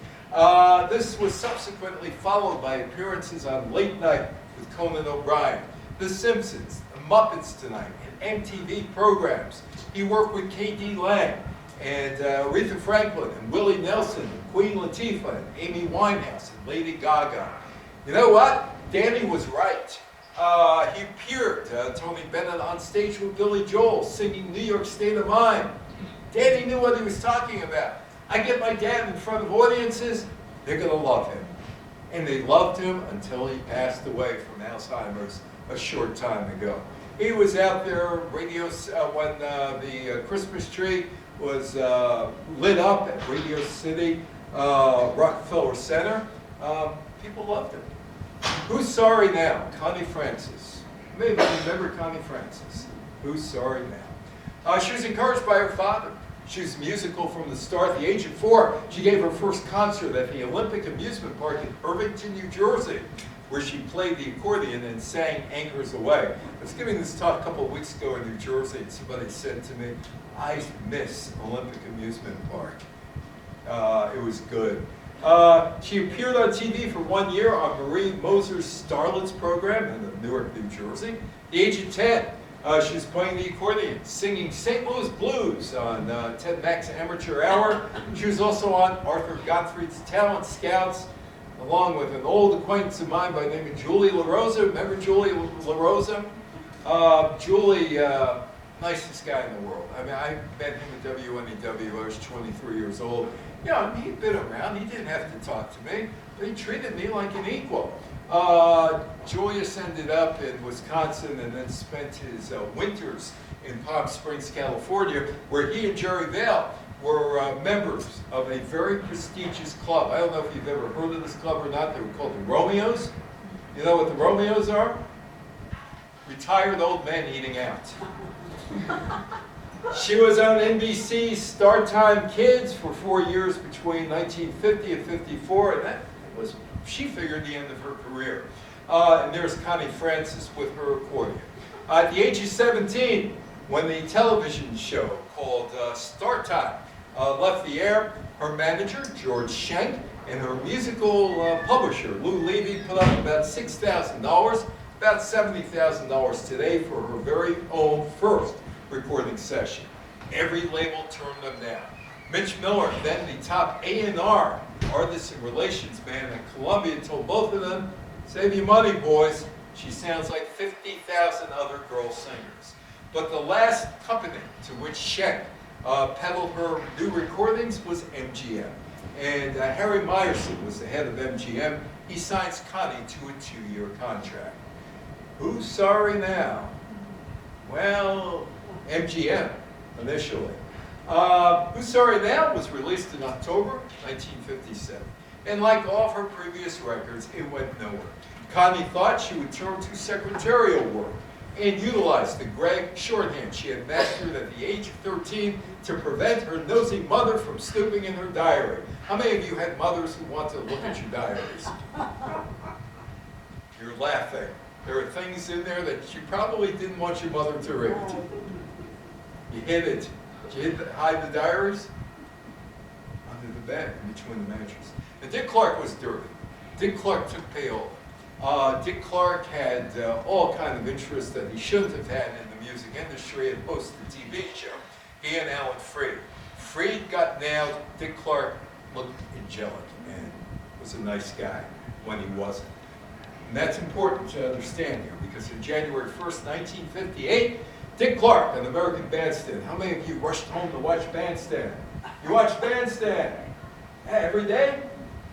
This was subsequently followed by appearances on Late Night with Conan O'Brien, The Simpsons, The Muppets Tonight, and MTV programs. He worked with K.D. Lang and Aretha Franklin and Willie Nelson and Queen Latifah and Amy Winehouse and Lady Gaga. You know what? Danny was right. He appeared, Tony Bennett, on stage with Billy Joel singing New York State of Mind. Danny knew what he was talking about. I get my dad in front of audiences, they're going to love him. And they loved him until he passed away from Alzheimer's a short time ago. He was out there, when the Christmas tree was lit up at Radio City, Rockefeller Center. People loved him. Who's sorry now? Connie Francis. Maybe you remember Connie Francis. Who's sorry now? She was encouraged by her father. She was musical from the start. At the age of 4, she gave her first concert at the Olympic Amusement Park in Irvington, New Jersey, where she played the accordion and sang Anchors Away. I was giving this talk a couple of weeks ago in New Jersey, and somebody said to me, I miss Olympic Amusement Park. It was good. She appeared on TV for 1 year on Marie Moser's Starlets program in Newark, New Jersey. At the age of 10, she was playing the accordion, singing St. Louis Blues on Ted Mack's Amateur Hour. She was also on Arthur Gottfried's Talent Scouts, along with an old acquaintance of mine by the name of Julie LaRosa. Remember Julie LaRosa? Julie, nicest guy in the world. I mean, I met him at WNEW. I was 23 years old. Yeah, he'd been around. He didn't have to talk to me, but he treated me like an equal. Julius ended up in Wisconsin and then spent his winters in Palm Springs, California, where he and Jerry Vale were members of a very prestigious club. I don't know if you've ever heard of this club or not. They were called the Romeos. You know what the Romeos are? retired old men eating out. She was on NBC's Start Time Kids for 4 years between 1950 and 54, and that was, she figured, the end of her career. And there's Connie Francis with her accordion. At the age of 17, when the television show called Start Time left the air, her manager, George Schenk, and her musical publisher, Lou Levy, put up about $6,000, about $70,000 today for her very own first recording session. Every label turned them down. Mitch Miller, then the top A&R, artist and relations man at Columbia, told both of them, "Save your money, boys. She sounds like 50,000 other girl singers." But the last company to which Schenk peddled her new recordings was MGM. And Harry Meyerson was the head of MGM. He signs Connie to a 2-year contract. Who's sorry now? Well, MGM, initially. Who's Sorry Now was released in October 1957. And like all of her previous records, it went nowhere. Connie thought she would turn to secretarial work and utilize the Gregg shorthand she had mastered at the age of 13 to prevent her nosy mother from snooping in her diary. How many of you had mothers who want to look at your diaries? You're laughing. There are things in there that you probably didn't want your mother to read. You hid it. Did you hide the diaries? Under the bed, in between the mattress. And Dick Clark was dirty. Dick Clark took payola. Dick Clark had all kind of interests that he shouldn't have had in the music industry and hosted a TV show. He and Alan Freed. Freed got nailed. Dick Clark looked angelic and was a nice guy when he wasn't. And that's important to understand here, because on January 1st, 1958, Dick Clark on American Bandstand. How many of you rushed home to watch Bandstand? You watch Bandstand? Yeah, every day?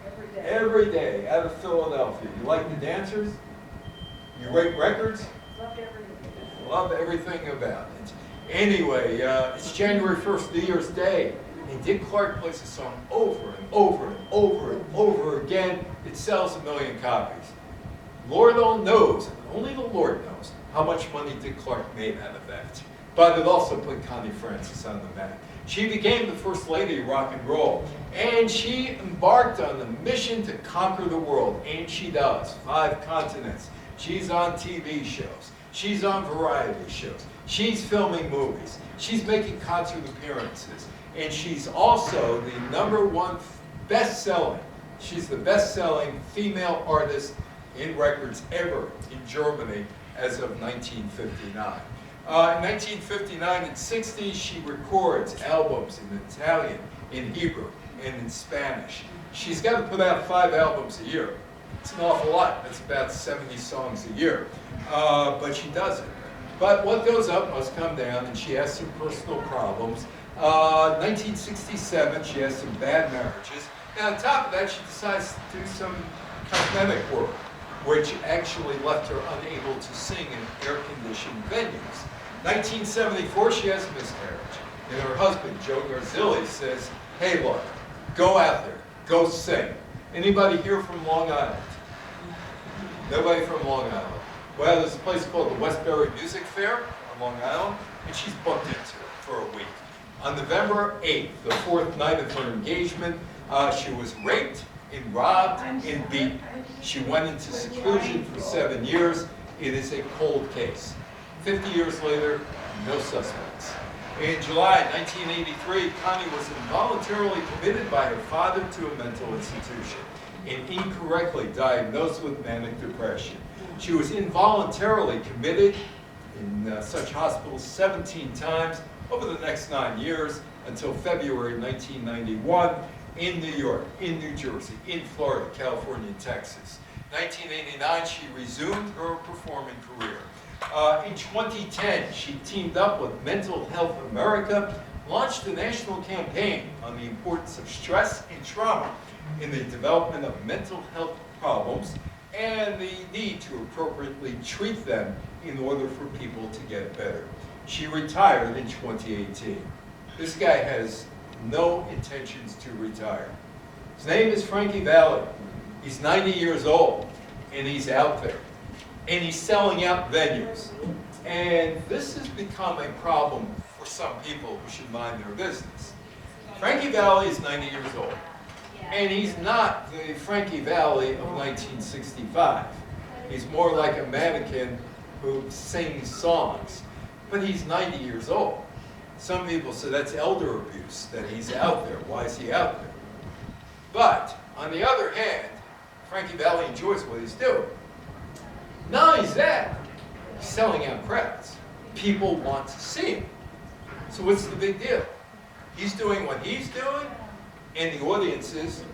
Every day. Every day, out of Philadelphia. You like the dancers? You rate records? Loved everything. Love everything about it. Anyway, it's January 1st, New Year's Day, and Dick Clark plays a song over and over and over and over again. It sells 1 million copies. Lord only knows, only the Lord knows, how much money Dick Clark made out of that. But it also put Connie Francis on the map. She became the first lady of rock and roll, and she embarked on the mission to conquer the world, and she does. 5 continents. She's on TV shows. She's on variety shows. She's filming movies. She's making concert appearances. And she's also the #1 best-selling. She's the best-selling female artist in records ever in Germany as of 1959. In 1959 and 60, she records albums in Italian, in Hebrew, and in Spanish. She's got to put out 5 albums a year. It's an awful lot. That's about 70 songs a year. But she does it. But what goes up must come down, and she has some personal problems. 1967, she has some bad marriages. And on top of that, she decides to do some cosmetic work, which actually left her unable to sing in air-conditioned venues. 1974, she has a miscarriage. And her husband, Joe Garzilli, says, "Hey, look, go out there, go sing." Anybody here from Long Island? Nobody from Long Island. Well, there's a place called the Westbury Music Fair on Long Island, and she's booked into it for a week. On November 8th, the 4th night of her engagement, she was raped and robbed and beaten. She went into seclusion for 7 years. It is a cold case. 50 years later, no suspects. In July 1983, Connie was involuntarily committed by her father to a mental institution and incorrectly diagnosed with manic depression. She was involuntarily committed in such hospitals 17 times over the next 9 years until February 1991 in New York, in New Jersey, in Florida, California, and Texas. 1989, she resumed her performing career. In 2010, she teamed up with Mental Health America, launched a national campaign on the importance of stress and trauma in the development of mental health problems and the need to appropriately treat them in order for people to get better. She retired in 2018. This guy has no intentions to retire. His name is Frankie Valli. He's 90 years old, and he's out there. and he's selling out venues. And this has become a problem for some people who should mind their business. Frankie Valli is 90 years old, and he's not the Frankie Valli of 1965. He's more like a mannequin who sings songs, but he's 90 years old. Some people say that's elder abuse, that he's out there. Why is he out there? But, on the other hand, Frankie Valli enjoys what he's doing. Not only that, he's selling out crowds. People want to see him. So what's the big deal? He's doing what he's doing, and the audiences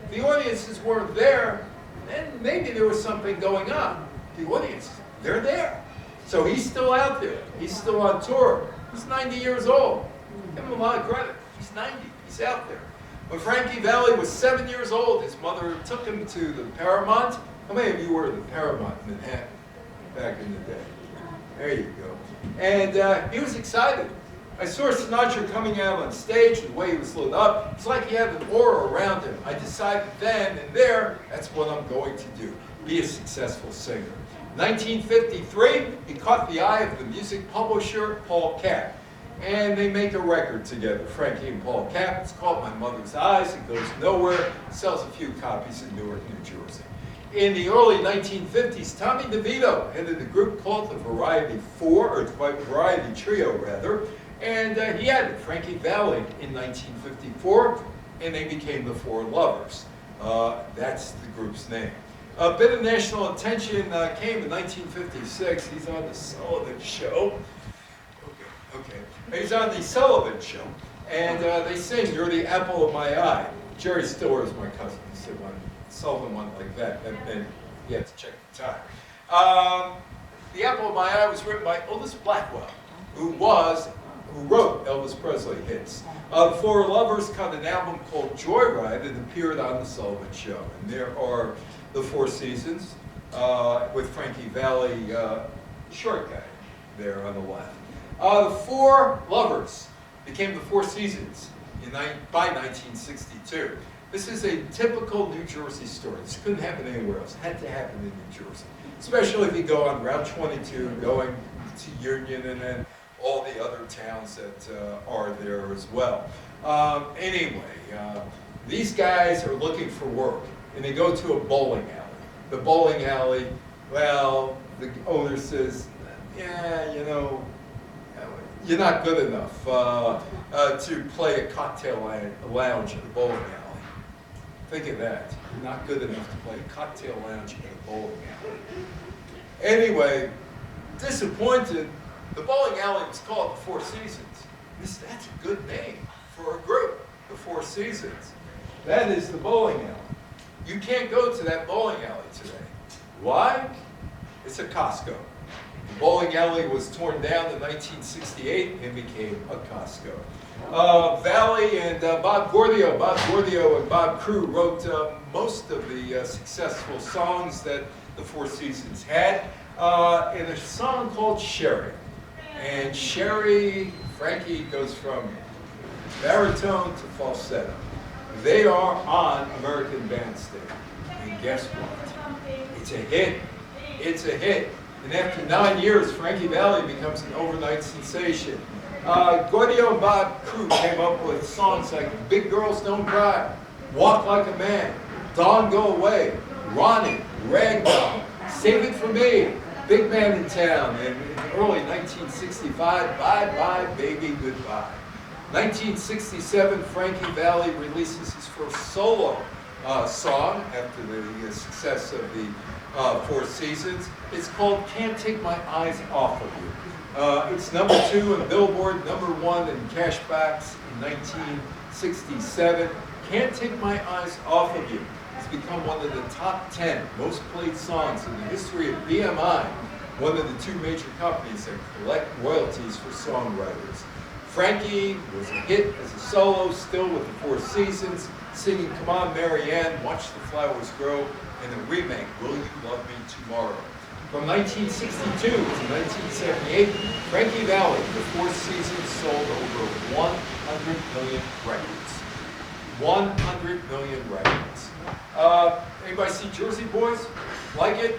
weren't there, and maybe there was something going on. The audiences, they're there. So he's still out there. He's still on tour. He's 90 years old. Give him a lot of credit. He's 90. He's out there. When Frankie Valli was 7 years old, his mother took him to the Paramount. How many of you were at the Paramount in Manhattan back in the day? There you go. And he was excited. I saw Sinatra coming out on stage, the way he was lit up. It's like he had an aura around him. I decided then and there, that's what I'm going to do. Be a successful singer. 1953, he caught the eye of the music publisher, Paul Kapp. And they make a record together, Frankie and Paul Kapp. It's called My Mother's Eyes. It goes nowhere. It sells a few copies in Newark, New Jersey. In the early 1950s, Tommy DeVito headed a group called the Variety Variety Trio, rather. And he added Frankie Valli in 1954, and they became the Four Lovers. That's the group's name. A bit of national attention came in 1956. He's on the Sullivan Show. Okay. He's on the Sullivan Show, and they sing "You're the Apple of My Eye." Jerry Stiller is my cousin. He said one Sullivan one like that, and you have to check the time. "The Apple of My Eye" was written by Otis Blackwell, who wrote Elvis Presley hits. The Four Lovers cut an album called Joyride and appeared on the Sullivan Show. And there are the Four Seasons with Frankie Valli, short guy there on the left. The Four Lovers became the Four Seasons by 1962. This is a typical New Jersey story. This couldn't happen anywhere else. It had to happen in New Jersey, especially if you go on Route 22 going to Union and then all the other towns that are there as well. Anyway, these guys are looking for work, and they go to a bowling alley. The bowling alley, well, the owner says, yeah, you know, you're not good enough to play a cocktail lounge at a bowling alley. Think of that. You're not good enough to play a cocktail lounge at a bowling alley. Anyway, disappointed, the bowling alley was called the Four Seasons. That's a good name for a group, the Four Seasons. That is the bowling alley. You can't go to that bowling alley today. Why? It's a Costco. The bowling alley was torn down in 1968 and became a Costco. Valli and Bob Gordillo and Bob Crew wrote most of the successful songs that the Four Seasons had in a song called Sherry. And Sherry, Frankie goes from baritone to falsetto. They are on American Bandstand. And guess what? It's a hit. It's a hit. And after 9 years, Frankie Valli becomes an overnight sensation. Gordillo and Bob Crew came up with songs like Big Girls Don't Cry, Walk Like a Man, Dawn Go Away, Ronnie, Ragdoll, Save It For Me, Big Man in Town, and in early 1965, Bye Bye Baby Goodbye. 1967, Frankie Valli releases his first solo song after the success of the Four Seasons. It's called Can't Take My Eyes Off of You. It's number 2 in Billboard, number 1 in Cashbacks in 1967. Can't Take My Eyes Off of You. It's become one of the top 10 most played songs in the history of BMI, one of the two major companies that collect royalties for songwriters. Frankie was a hit as a solo, still with the Four Seasons, singing Come On Marianne, Watch the Flowers Grow, and the remake, Will You Love Me Tomorrow. From 1962 to 1978, Frankie Valli, the Four Seasons, sold over 100 million records. 100 million records. Anybody see Jersey Boys? Like it?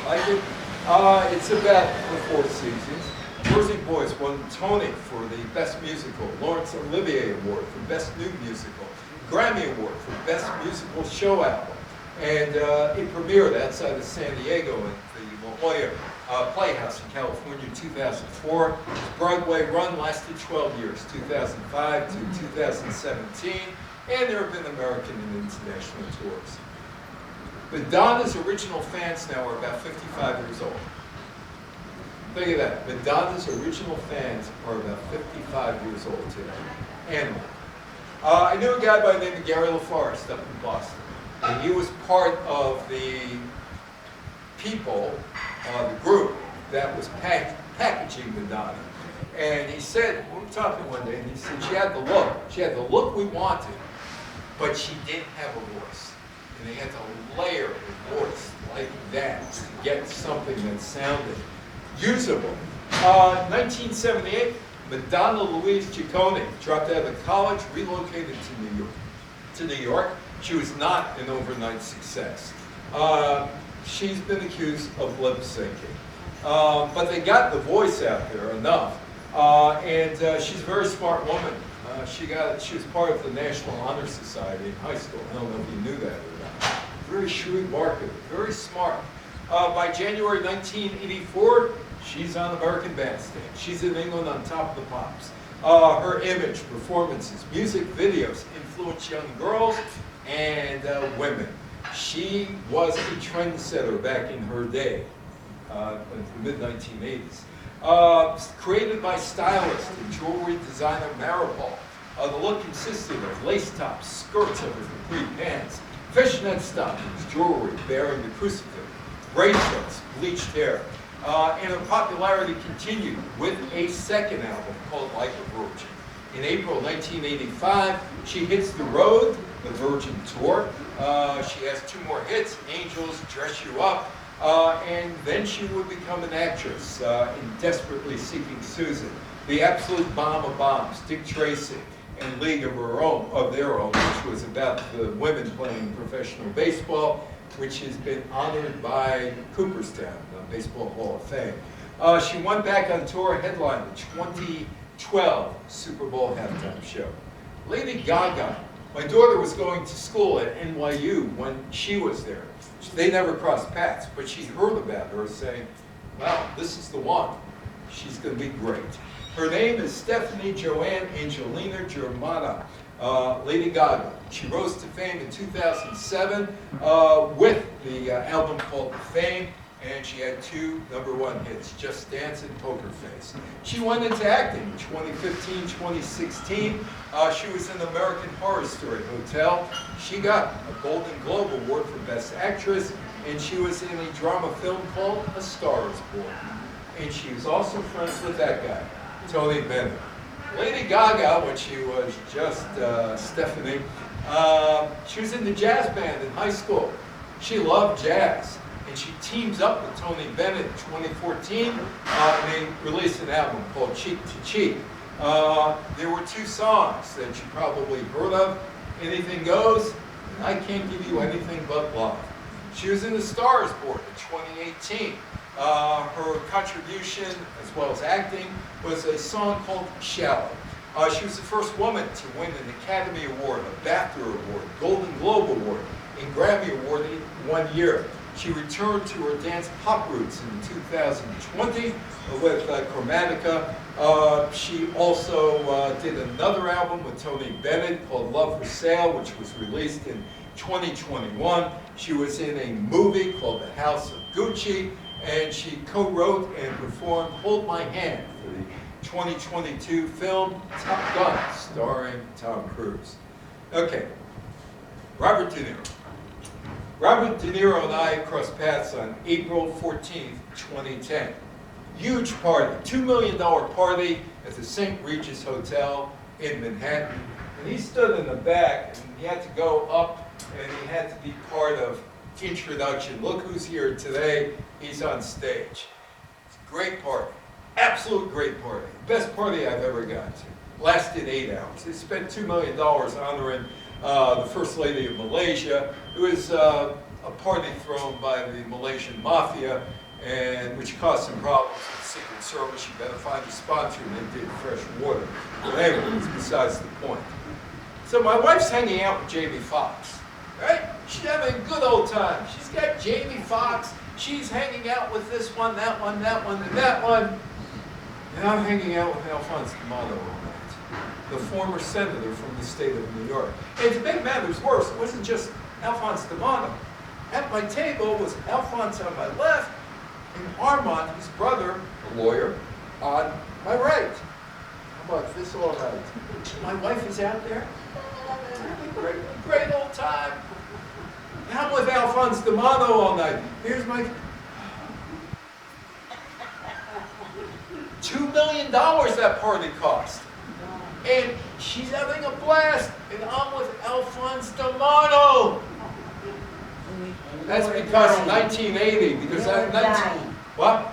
Like it? It's about the Four Seasons. Jersey Boys won Tony for the Best Musical, Laurence Olivier Award for Best New Musical, Grammy Award for Best Musical Show Album. And it premiered outside of San Diego at the La Jolla Playhouse in California in 2004. Its Broadway run lasted 12 years, 2005 to 2017. And there have been American and international tours. Madonna's original fans now are about 55 years old. Think of that. Madonna's original fans are about 55 years old today. Animal. I knew a guy by the name of Gary LaForest up in Boston. And he was part of the people, the group, that was packaging Madonna. And he said, we were talking one day, and he said she had the look. She had the look we wanted, but she didn't have a voice. And they had to layer the voice like that to get something that sounded usable. 1978, Madonna Louise Ciccone dropped out of college, relocated to New York. She was not an overnight success. She's been accused of lip syncing. But they got the voice out there enough. And she's a very smart woman. She was part of the National Honor Society in high school. I don't know if you knew that or not. Very shrewd marketer, very smart. By January 1984, she's on American Bandstand. She's in England on Top of the Pops. Her image, performances, music videos influence young girls and women. She was a trendsetter back in her day, in the mid-1980s. Created by stylist and jewelry designer Maripol. The look consisted of lace tops, skirts over capri pants, fishnet stockings, jewelry bearing the crucifix, bracelets, bleached hair. And her popularity continued with a second album called Like a Virgin. In April 1985, she hits the road, the Virgin Tour. She has two more hits, Angels, Dress You Up, and then she would become an actress in Desperately Seeking Susan, The Absolute Bomb of Bombs, Dick Tracy, and League of Their Own, which was about the women playing professional baseball, which has been honored by Cooperstown, the Baseball Hall of Fame. She went back on tour, headlined the 2012 Super Bowl halftime show. Lady Gaga, my daughter was going to school at NYU when she was there. They never crossed paths, but she heard about her saying, well, this is the one. She's going to be great. Her name is Stephanie Joanne Angelina Germana, Lady Gaga. She rose to fame in 2007 with the album called The Fame, and she had two #1 hits, Just Dance and Poker Face. She went into acting in 2015, 2016. She was in American Horror Story Hotel. She got a Golden Globe Award for Best Actress, and she was in a drama film called A Star is Born. And she was also friends with that guy, Tony Bennett. Lady Gaga, when she was just Stephanie, she was in the jazz band in high school. She loved jazz, and she teams up with Tony Bennett in 2014, and they released an album called Cheek to Cheek. There were two songs that you probably heard of, Anything Goes, and I Can't Give You Anything But Love. She was in The Star is Born in 2018. Her contribution, as well as acting, was a song called Shallow. She was the first woman to win an Academy Award, a BAFTA Award, Golden Globe Award, and Grammy Award in 1 year. She returned to her dance pop roots in 2020 with Chromatica. She also did another album with Tony Bennett called Love for Sale, which was released in 2021. She was in a movie called The House of Gucci, and she co-wrote and performed Hold My Hand for the 2022 film Top Gun, starring Tom Cruise. Okay, Robert De Niro. Robert De Niro and I crossed paths on April 14th, 2010. Huge party, $2 million party at the St. Regis Hotel in Manhattan. And he stood in the back, and he had to go up, and he had to be part of introduction. Look who's here today. He's on stage. It's a great party. Absolute great party. Best party I've ever gone to. Lasted 8 hours. They spent $2 million honoring the First Lady of Malaysia. It was a party thrown by the Malaysian Mafia, and which caused some problems with the Secret Service. You better find a sponsor, and they did fresh water. But anyway, it's besides the point. So my wife's hanging out with Jamie Foxx, right? She's having a good old time. She's got Jamie Foxx. She's hanging out with this one, that one, that one, and that one. And I'm hanging out with Alphonse D'Amato all night, the former senator from the state of New York. And to make matters worse, it wasn't just Alphonse D'Amato. At my table was Alphonse on my left, and Armand, his brother, a lawyer, on my right. How about this all night? My wife is out there. Great old time. And I'm with Alphonse D'Amato all night. Here's my... $2 million that party cost. And she's having a blast, and I'm with Alphonse D'Amato. That's because 1980, because I'm 19... What?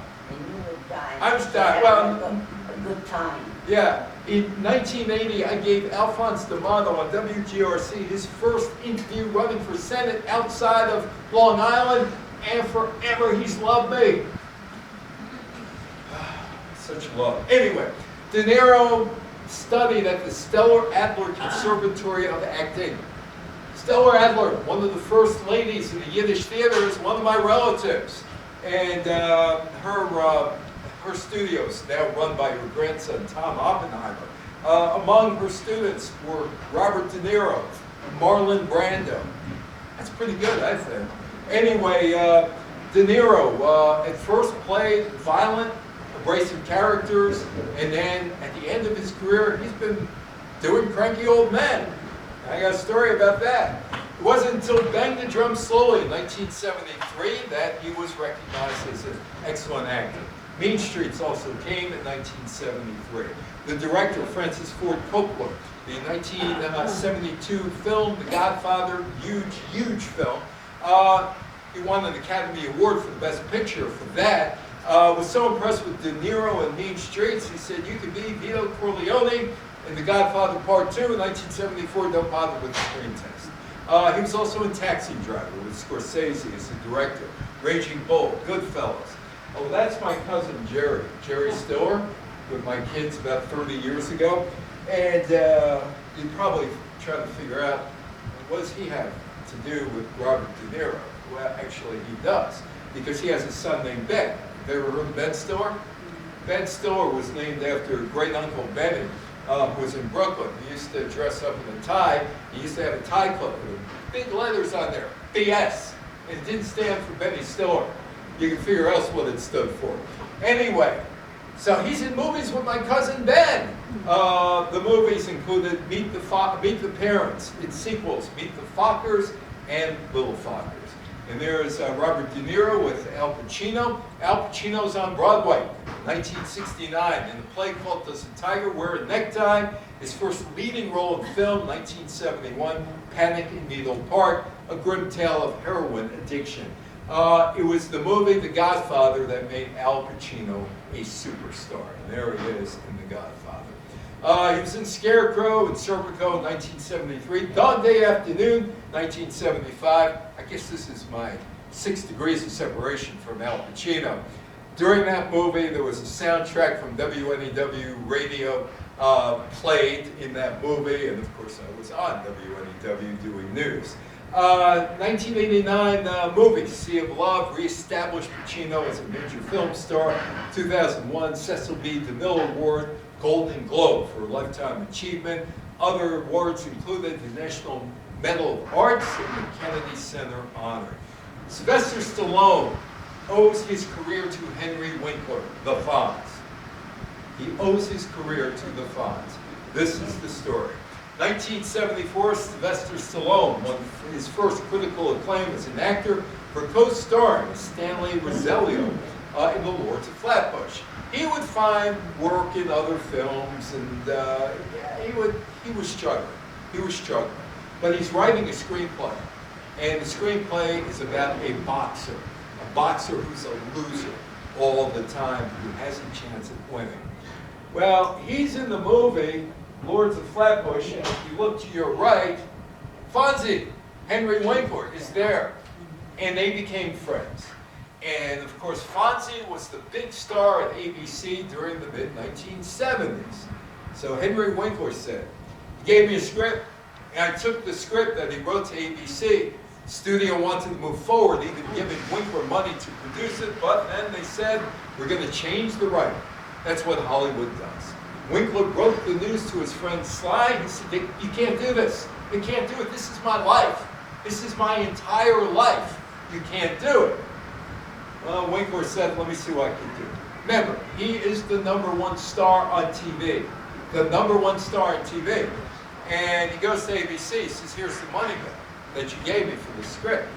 I was dying. Well, a good time. Yeah, in 1980, I gave Alphonse D'Amato on WGRC his first interview running for Senate outside of Long Island, and forever he's loved me. Such love. Anyway, De Niro studied at the Stella Adler Conservatory of Acting. Stella Adler, one of the first ladies in the Yiddish theater, is one of my relatives. And her studio is now run by her grandson, Tom Oppenheimer. Among her students were Robert De Niro, Marlon Brando. That's pretty good, I think. Anyway, De Niro at first played violent, abrasive characters, and then at the end of his career, he's been doing cranky old men. I got a story about that. It wasn't until Bang the Drum Slowly in 1973 that he was recognized as an excellent actor. Mean Streets also came in 1973. The director, Francis Ford Coppola, the 1972 film, The Godfather, huge film. He won an Academy Award for the Best Picture for that. Was so impressed with De Niro and Mean Streets, he said, you could be Vito Corleone in The Godfather Part 2 in 1974, don't bother with the screen test. He was also in Taxi Driver with Scorsese as the director, Raging Bull, Goodfellas. Oh, that's my cousin Jerry Stiller, with my kids about 30 years ago. And you'd probably try to figure out, what does he have to do with Robert De Niro? Well, actually he does, because he has a son named Ben. Have you ever heard of Ben Stiller? Ben Stiller was named after great uncle Benny, who was in Brooklyn. He used to dress up in a tie. He used to have a tie clip with big letters on there, BS. And it didn't stand for Benny Stiller. You can figure else what it stood for. Anyway, so he's in movies with my cousin Ben. The movies included Meet the Parents, its sequels, Meet the Fockers and Little Fockers. And there's Robert De Niro with Al Pacino. Al Pacino's on Broadway, 1969, in a play called Does a Tiger Wear a Necktie? His first leading role in film, 1971, Panic in Needle Park, a grim tale of heroin addiction. It was the movie The Godfather that made Al Pacino a superstar. And there he is in The Godfather. He was in Scarecrow and Serpico in 1973. Dog Day Afternoon, 1975. I guess this is my 6 degrees of separation from Al Pacino. During that movie, there was a soundtrack from WNEW radio played in that movie, and of course I was on WNEW doing news. 1989 movie, Sea of Love, reestablished Pacino as a major film star. 2001 Cecil B. DeMille Award, Golden Globe for Lifetime Achievement. Other awards included the National Medal of Arts and the Kennedy Center Honor. Sylvester Stallone owes his career to Henry Winkler, the Fonz. He owes his career to the Fonz. This is the story. 1974, Sylvester Stallone won his first critical acclaim as an actor for co-starring Stanley Roselio in The Lords of Flatbush. He would find work in other films, and he was struggling. He was struggling. But he's writing a screenplay, and the screenplay is about a boxer who's a loser all the time, who has a chance at winning. Well, he's in the movie Lords of Flatbush, and if you look to your right, Fonzie, Henry Winkler, is there. And they became friends. And of course, Fonzie was the big star at ABC during the mid-1970s. So Henry Winkler said, he gave me a script, and I took the script that he wrote to ABC. Studio wanted to move forward, even giving Winkler money to produce it, but then they said, we're going to change the writing. That's what Hollywood does. Winkler broke the news to his friend Sly. He said, you can't do this. You can't do it. This is my life. This is my entire life. You can't do it. Well, Winkler said, let me see what I can do. Remember, he is the #1 star on TV. The #1 star on TV. And he goes to ABC, he says, here's the money bill that you gave me for the script.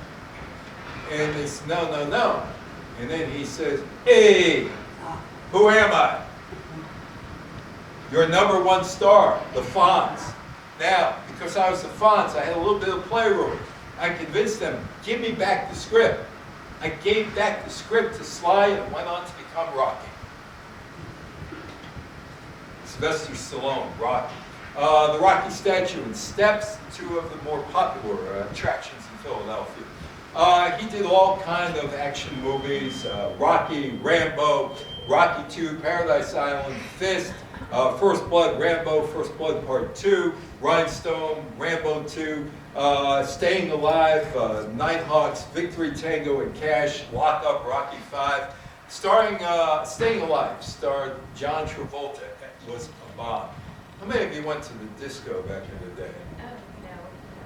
And they said, no, no, no. And then he says, hey, who am I? You're #1 star, the Fonz. Now, because I was the Fonz, I had a little bit of playroom. I convinced them, give me back the script. I gave back the script to Sly and went on to become Rocky. Sylvester Stallone, Rocky. The Rocky statue and steps, two of the more popular attractions in Philadelphia. He did all kinds of action movies, Rocky, Rambo, Rocky II, Paradise Island, Fist, First Blood, Rambo, First Blood Part 2, Rhinestone, Rambo 2, Staying Alive, Nighthawks, Victory Tango and Cash, Lock Up, Rocky V. Starring Staying Alive, starred John Travolta. It was a bomb. How many of you went to the disco back in the day? Oh,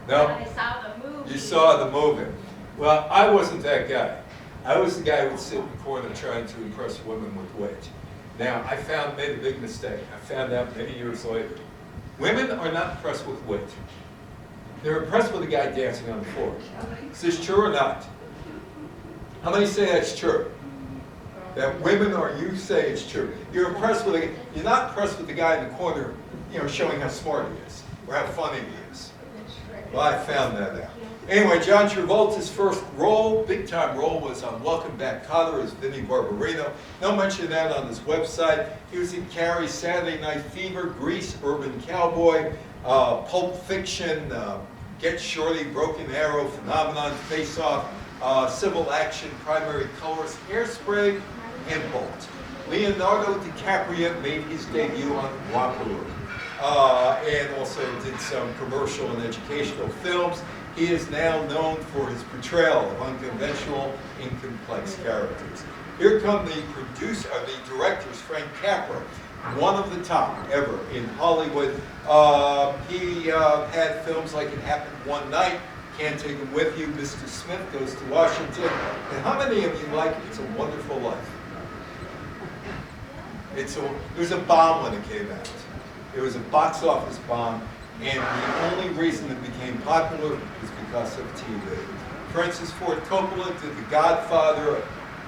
no. No? I saw the movie. You saw the movie. Well, I wasn't that guy. I was the guy who would sit in the corner trying to impress women with weight. Now, made a big mistake. I found out many years later. Women are not impressed with weight. They're impressed with a guy dancing on the floor. Is this true or not? How many say that's true? That women or you say it's true. You're not impressed with the guy in the corner, showing how smart he is or how funny he is. Well, I found that out. Anyway, John Travolta's first role, big-time role, was on Welcome Back, Kotter as Vinnie Barbarino. No mention of that on his website. He was in Carrie, Saturday Night Fever, Grease, Urban Cowboy, Pulp Fiction, Get Shorty, Broken Arrow, Phenomenon, Face Off, Civil Action, Primary Colors, Hairspray, and Bolt. Leonardo DiCaprio made his debut on Waterloo, and also did some commercial and educational films. He is now known for his portrayal of unconventional and complex characters. Here come the directors, Frank Capra, one of the top ever in Hollywood. He had films like It Happened One Night, Can't Take Him With You, Mr. Smith Goes to Washington. And how many of you like It's a Wonderful Life? It was a bomb when it came out. It was a box office bomb. And the only reason it became popular was because of TV. Francis Ford Coppola did The Godfather,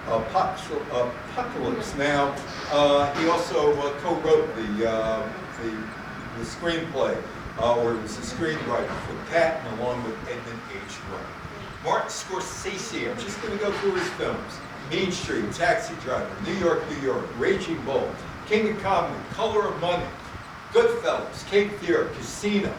Apocalypse Now. He also co-wrote the screenplay, or was the screenwriter for Patton, along with Edmund H. Wright. Martin Scorsese, I'm just going to go through his films. Mean Street, Taxi Driver, New York, Raging Bull, King of Comedy, Color of Money, Goodfellas, Cape Fear, Casino,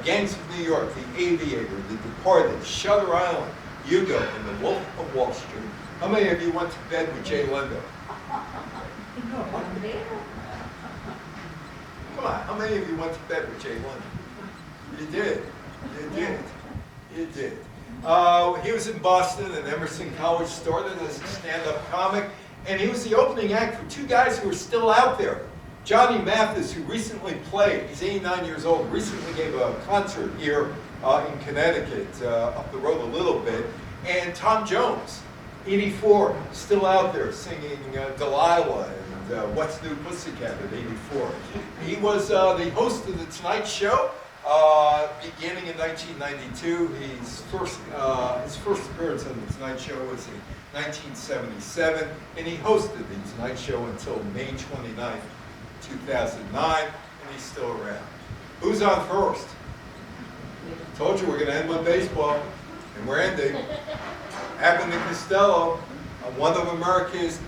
Gangs of New York, The Aviator, The Departed, Shutter Island, Hugo, and The Wolf of Wall Street. How many of you went to bed with Jay Leno? Come on, how many of you went to bed with Jay Leno? You did. You did. You did. He was in Boston and Emerson College, started as a stand-up comic, and he was the opening act for two guys who are still out there. Johnny Mathis, who recently played, he's 89 years old, recently gave a concert here in Connecticut, up the road a little bit, and Tom Jones, 84, still out there singing Delilah and What's New Pussycat at 84. He was the host of The Tonight Show, beginning in 1992. His first appearance on The Tonight Show was in 1977, and he hosted The Tonight Show until May 29th. 2009, and he's still around. Who's on first? Told you we're going to end with baseball, and we're ending. Abbott and Costello, one of America's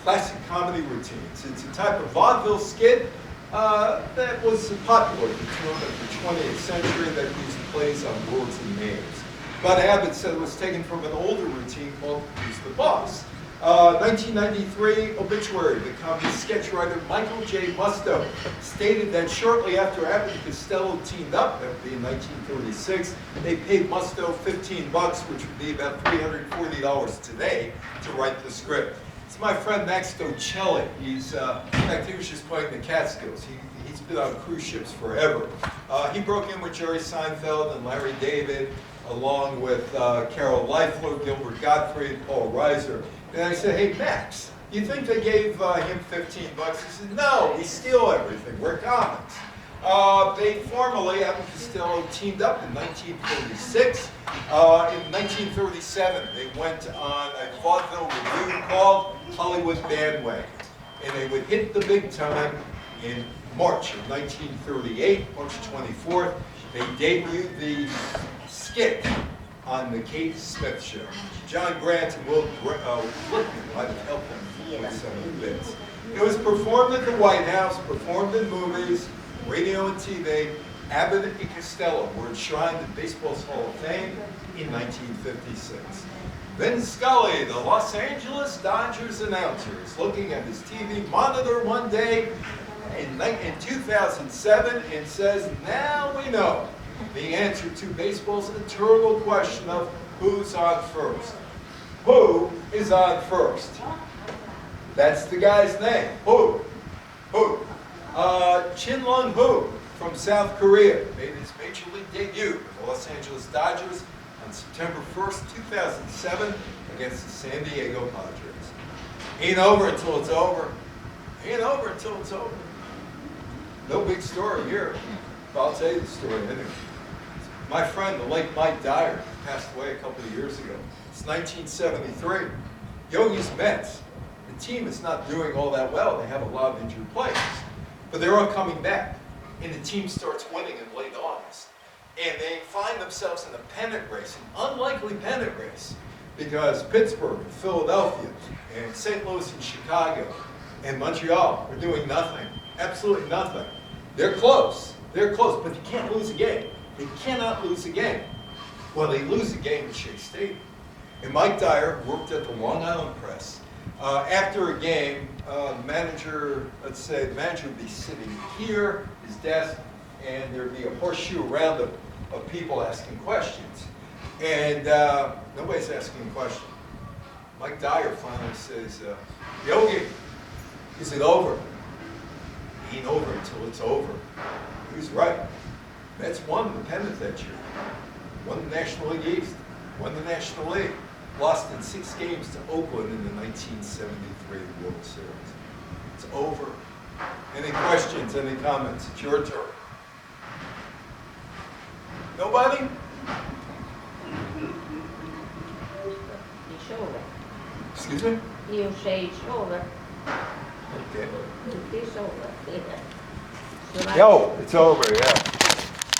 classic comedy routines. It's a type of vaudeville skit that was popular at the turn of the 20th century that used plays on words and names. Bud Abbott said it was taken from an older routine called Who's the Boss? 1993 obituary. The comedy sketch writer Michael J. Musto stated that shortly after Abbott and Costello teamed up, that would be in 1936, they paid Musto $15, which would be about $340 today, to write the script. It's my friend Max Docelli. He's, in fact, he was just playing the Catskills. He's been on cruise ships forever. He broke in with Jerry Seinfeld and Larry David, along with Carol Leifler, Gilbert Gottfried, Paul Reiser. And I said, hey, Max, you think they gave him $15? He said, no, we steal everything. We're comics. They formally, Abbott and Costello teamed up in 1936. In 1937, they went on a vaudeville revue called Hollywood Bandwagon. And they would hit the big time in March of 1938, March 24th. They debuted the skit on the Kate Smith Show. John Grant and Will Whitman might have helped them with some of the bits. It was performed at the White House, performed in movies, radio and TV. Abbott and Costello were enshrined in baseball's Hall of Fame in 1956. Vin Scully, the Los Angeles Dodgers announcer, is looking at his TV monitor one day in 2007 and says, now we know the answer to baseball's eternal question of who's on first. Who is on first? That's the guy's name. Who? Who? Chin Lung Hu from South Korea made his major league debut with the Los Angeles Dodgers on September 1st, 2007 against the San Diego Padres. Ain't over until it's over. Ain't over until it's over. No big story here, but I'll tell you the story anyway. My friend, the late Mike Dyer, passed away a couple of years ago. It's 1973. Yogi's Mets. The team is not doing all that well. They have a lot of injured players. But they're all coming back. And the team starts winning in late August. And they find themselves in a pennant race, an unlikely pennant race, because Pittsburgh, and Philadelphia, and St. Louis and Chicago, and Montreal are doing nothing. Absolutely nothing. They're close. They're close, but you can't lose a game. They cannot lose a game. Well, they lose a game at Shea Stadium. And Mike Dyer worked at the Long Island Press. After a game, the manager would be sitting here, his desk, and there'd be a horseshoe round of people asking questions. And nobody's asking a question. Mike Dyer finally says, Yogi, is it over? It ain't over until it's over. He was right. Mets won the pennant that year. Won the National League East. Won the National League. Lost in 6 games to Oakland in the 1973 World Series. It's over. Any questions, any comments? It's your turn. Nobody? It's over. Excuse me? You say it's over. Okay. It is over. Yo, it's over, yeah.